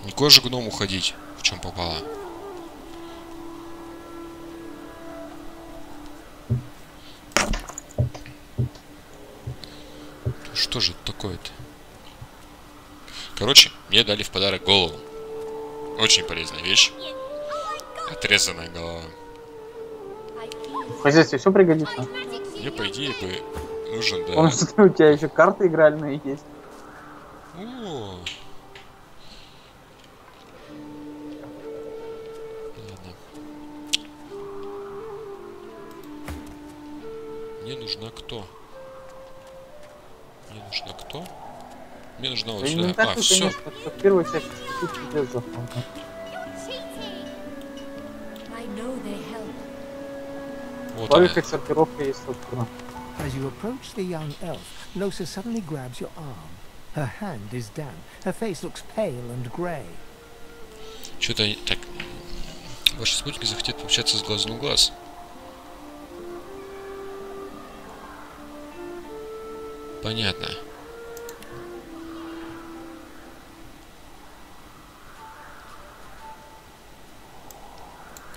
Никуда же гном уходить, в чем попало. Что же это такое-то? Короче, мне дали в подарок голову. Очень полезная вещь. Отрезанная голова. В хозяйстве все пригодится. Мне, по идее, бы нужен, да. Потому что у тебя еще карты игральные есть. О. Ладно. Мне нужна кто? Мне нужна кто? Мне нужна вот Да сюда. инвентарь, А, все. конечно, это в первую часть тут пиздец запомнил. Вот Только она. сортировка есть структура. As you approach the young elf, Losa suddenly grabs your arm. Her hand is damp. Her face looks pale and grey. Что-то так. Ваши спутники захотят пообщаться с глазу на глаз. Понятно.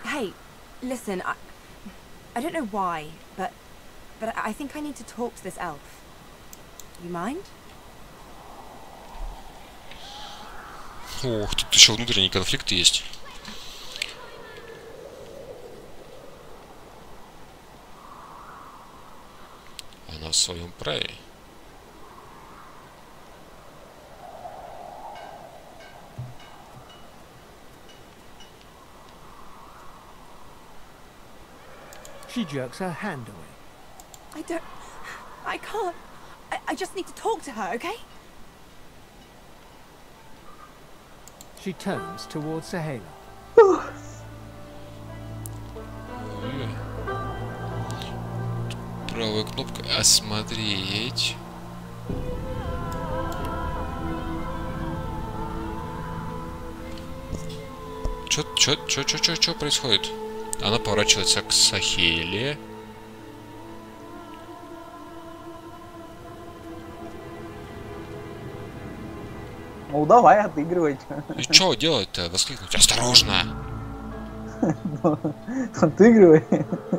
Hey, listen, I don't know why, but I think I need to talk to this elf. You mind? Ох, тут еще внутренний конфликт есть. Она в своем праве. She jerks her hand away. I can't. I just need to talk to her, okay? She turns towards Sahela. Правая кнопка «Осмотреть». Чё происходит? Она поворачивается к Сахеле. Ну давай, отыгрывай. И что делать-то? Воскликнуть. Осторожно! Отыгрывай.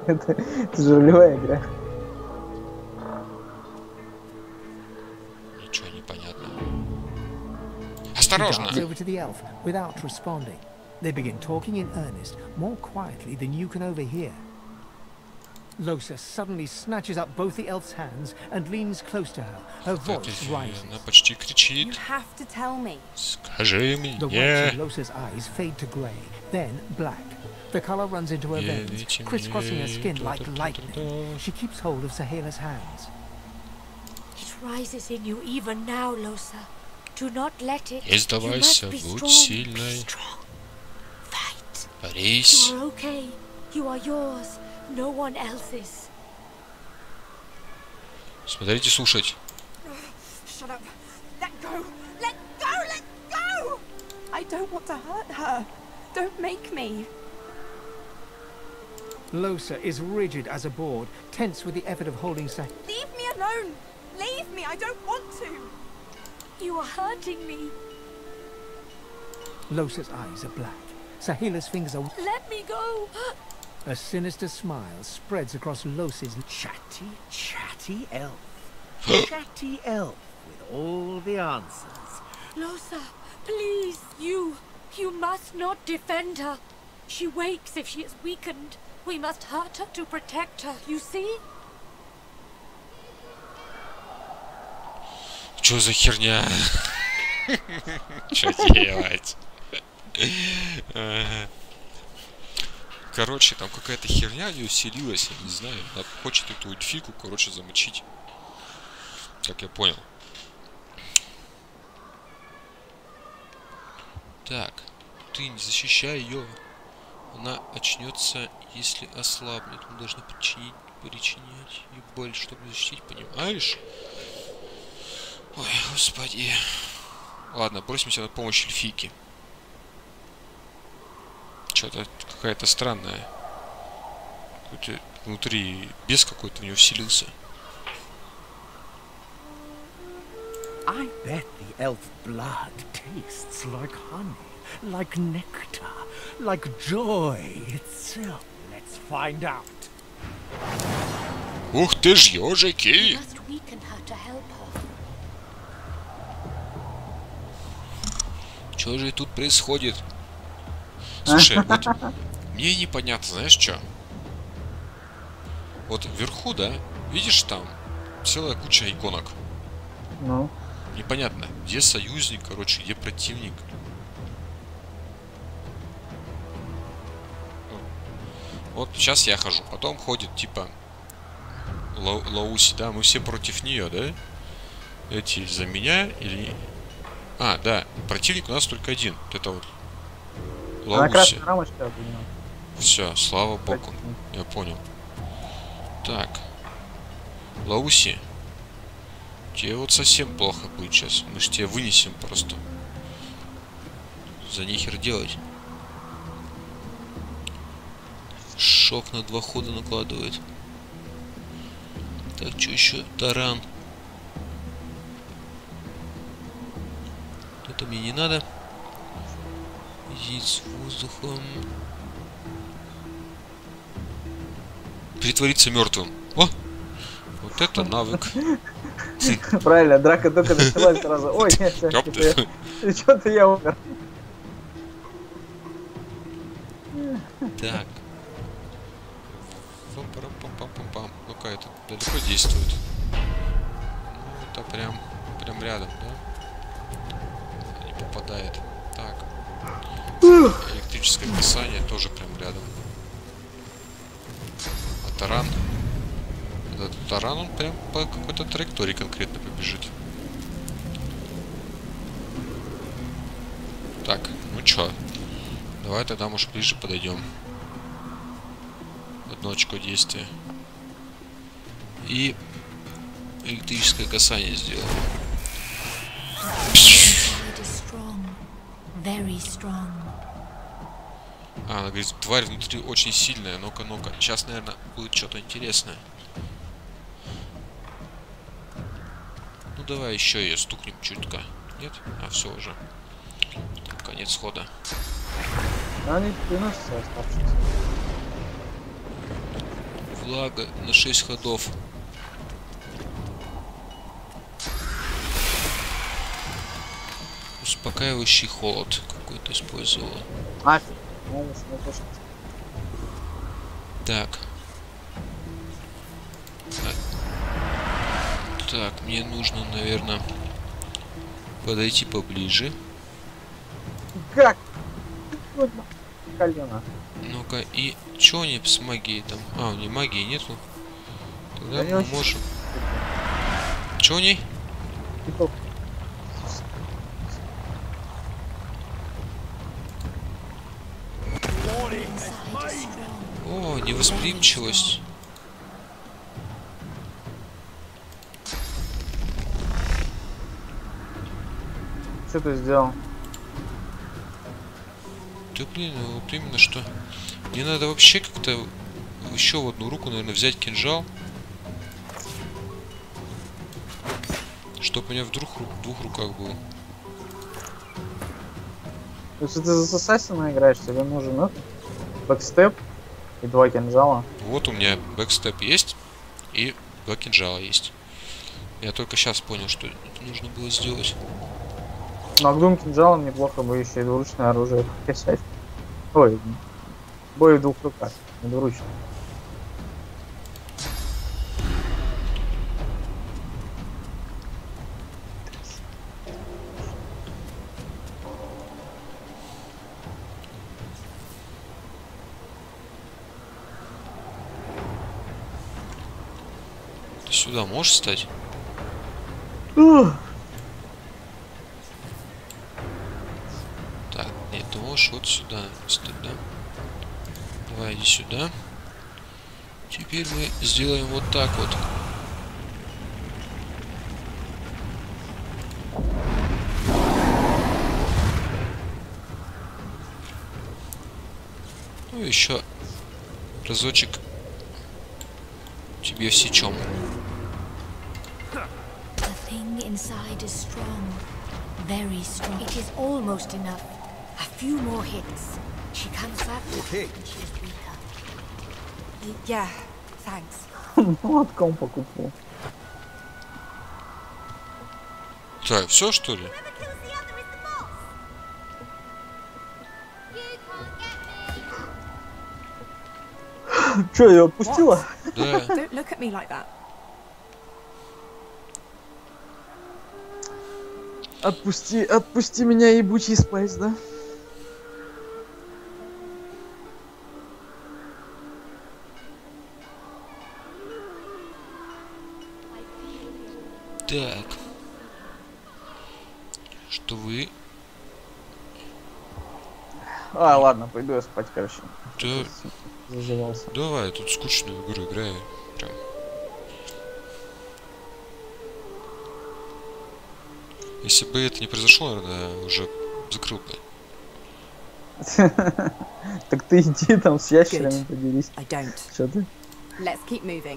Это же ролевая игра. Ничего не понятно. Осторожно! Over to the elf without responding. They begin talking in earnest, more quietly than you can overhear. Losa suddenly snatches up both the elf's hands and leans close to her. Her voice rises. Она почти кричит. You have to tell me. Скажи The whites мне. of Losa's eyes fade to grey, then black. The color runs into her veins, crisscrossing her skin like lightning. She keeps hold of Sahela's hands. It rises in you even now, Losa. Do not let it. Не сдавайся, будь сильной. Борись. You are okay. You are yours. No one else's. Смотрите, слушать. Shut up. Let go. Let go. Let go. I don't want to hurt her. Don't make me. Losa is rigid as a board, tense with the effort of holding Sahela. Leave me alone. Leave me. I don't want to. You are hurting me. Losa's eyes are black. Sahela's fingers are... Let me go. A sinister smile spreads across Losa's... Chatty elf. Chatty elf with all the answers. Losa, please, you must not defend her. She wakes if she is weakened. We must hurt her to protect her, you see? Чё за херня? Чё делать? Короче, там какая-то херня не усилилась, я не знаю. Она хочет эту эльфийку, короче, замочить. Как я понял. Так, ты не защищай ее. Она очнется, если ослабнет. Мы должны причинять ей боль, чтобы защитить, понимаешь? Ой, господи. Ладно, бросимся на помощь эльфийке. Что-то какая-то странная. Какой-то внутри бес какой-то в нее вселился. I bet the elf blood tastes like honey, like nectar, like joy itself. Let's find out. Ух ты ж, ежики! Must weaken her to help her. Что же тут происходит? Слушай, вот мне непонятно, знаешь что? Вот вверху, да, видишь там целая куча иконок. Ну. Непонятно, где союзник, короче, где противник. Вот сейчас я хожу, потом ходит типа Лауси, да, мы все против нее, да? Эти за меня или... А, да, противник у нас только один. Вот это вот. Она красная Лауси. рамочка обнимает. Все, слава богу. Я понял. Так. Лауси. Тебе вот совсем плохо будет сейчас. Мы ж тебя вынесем просто. За нихер делать. Шок на 2 хода накладывает. Так, что еще? Таран. Это мне не надо. Единиц воздухом. Притвориться мертвым. О! Вот это навык. Правильно, драка только началась сразу. Ой, нет, что-то я умер. Так. Пам-парам-пам-пам-пам-пам. Ну-ка, это далеко действует. Ну, это прям рядом, да? Не попадает. Так. Электрическое касание тоже прям рядом. А таран? Этот таран, он прям по какой-то траектории конкретно побежит. Так, ну чё? Давай тогда, может, ближе подойдем. Одно очко действия. И электрическое касание сделаем. А, она говорит, тварь внутри очень сильная. Ну-ка, ну-ка. Сейчас, наверное, будет что-то интересное. Ну, давай еще ее стукнем чутка. Нет? А, все уже. Так, конец хода. Они приносятся оставшиеся. Влага на 6 ходов. Успокаивающий холод какой-то использовала. Так. Так, мне нужно, наверное, подойти поближе. Как? Колено. Ну-ка, и чё не с магией там? А, у нее магии нету. Тогда Да мы можем. Чё у ней? О, невосприимчивость. Что ты сделал? Да блин, вот именно что. Мне надо вообще как-то еще в одну руку, наверное, взять кинжал. Чтоб у меня в двух руках был. Если ты за ассасина играешь, тебе нужен бэкстеп и 2 кинжала. Вот у меня бэкстеп есть и 2 кинжала есть. Я только сейчас понял, что это нужно было сделать. Но к 2 кинжалам неплохо бы еще и двуручное оружие покачать. Ой, бой в 2 руках, не двуручное. Ты сюда можешь встать? Так, нет, ты можешь вот сюда встать, да? Давай, иди сюда. Теперь мы сделаем вот так вот. Ну, еще разочек тебе всечем. The thing inside is strong. Very strong. It is almost enough. A few more hits. She comes back. Okay. She's weaker. Yeah, thanks. Молотком покупал. Так, все что ли? Че, ее отпустила? Да. Don't look at me like that. Отпусти меня, ебучий спайс, да? Так. что вы... Ладно, пойду я спать, короче. Да... Зазевался. Давай, тут скучную игру играю. Прям. Если бы это не произошло, наверное, уже закрыл бы. Так ты иди там с ящерами поделись. Что ты?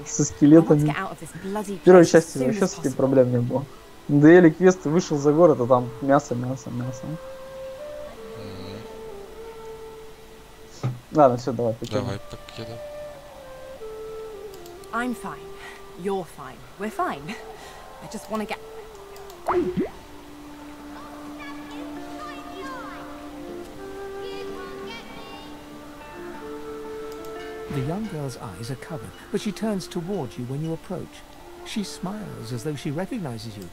Со скелетами. Первой части вообще с этим проблем не было. Надоели квесты, вышел за город, а там мясо. Ладно, все, давай, покидай. Давай, покидай. I'm fine. You're fine. We're fine. I just want to get... The young girl's eyes are covered, but she turns towards you when you approach. She smiles as though she recognizes you.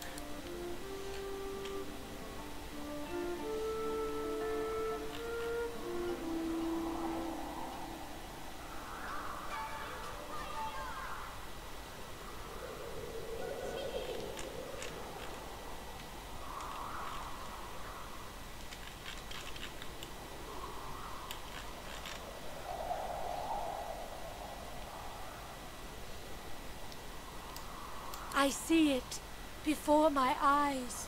I see it before my eyes.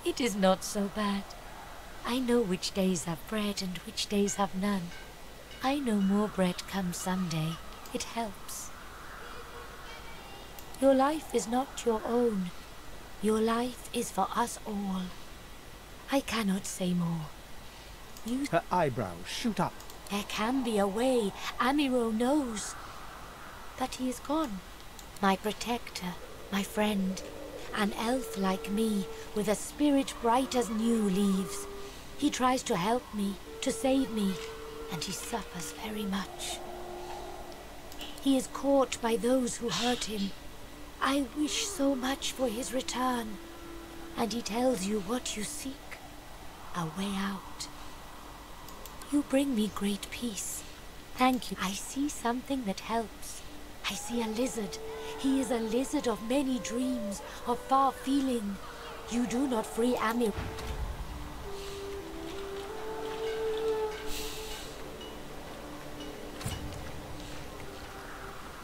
It is not so bad. I know which days have bread and which days have none. I know more bread comes someday. It helps. Your life is not your own. Your life is for us all. I cannot say more. Her eyebrows shoot up. There can be a way. Amiro knows. But he is gone. My protector, my friend. An elf like me, with a spirit bright as new leaves. He tries to help me, to save me, and he suffers very much. He is caught by those who hurt him. I wish so much for his return. And he tells you what you seek. A way out. You bring me great peace. Thank you. I see something that helps. I see a lizard. He is a lizard of many dreams, of far feeling. You do not free Amir.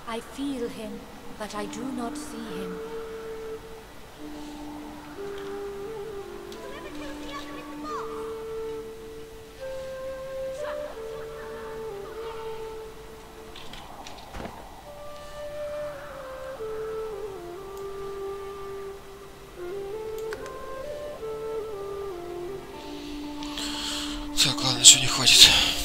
I feel him, but I do not see him. Так, ладно, сегодня хватит.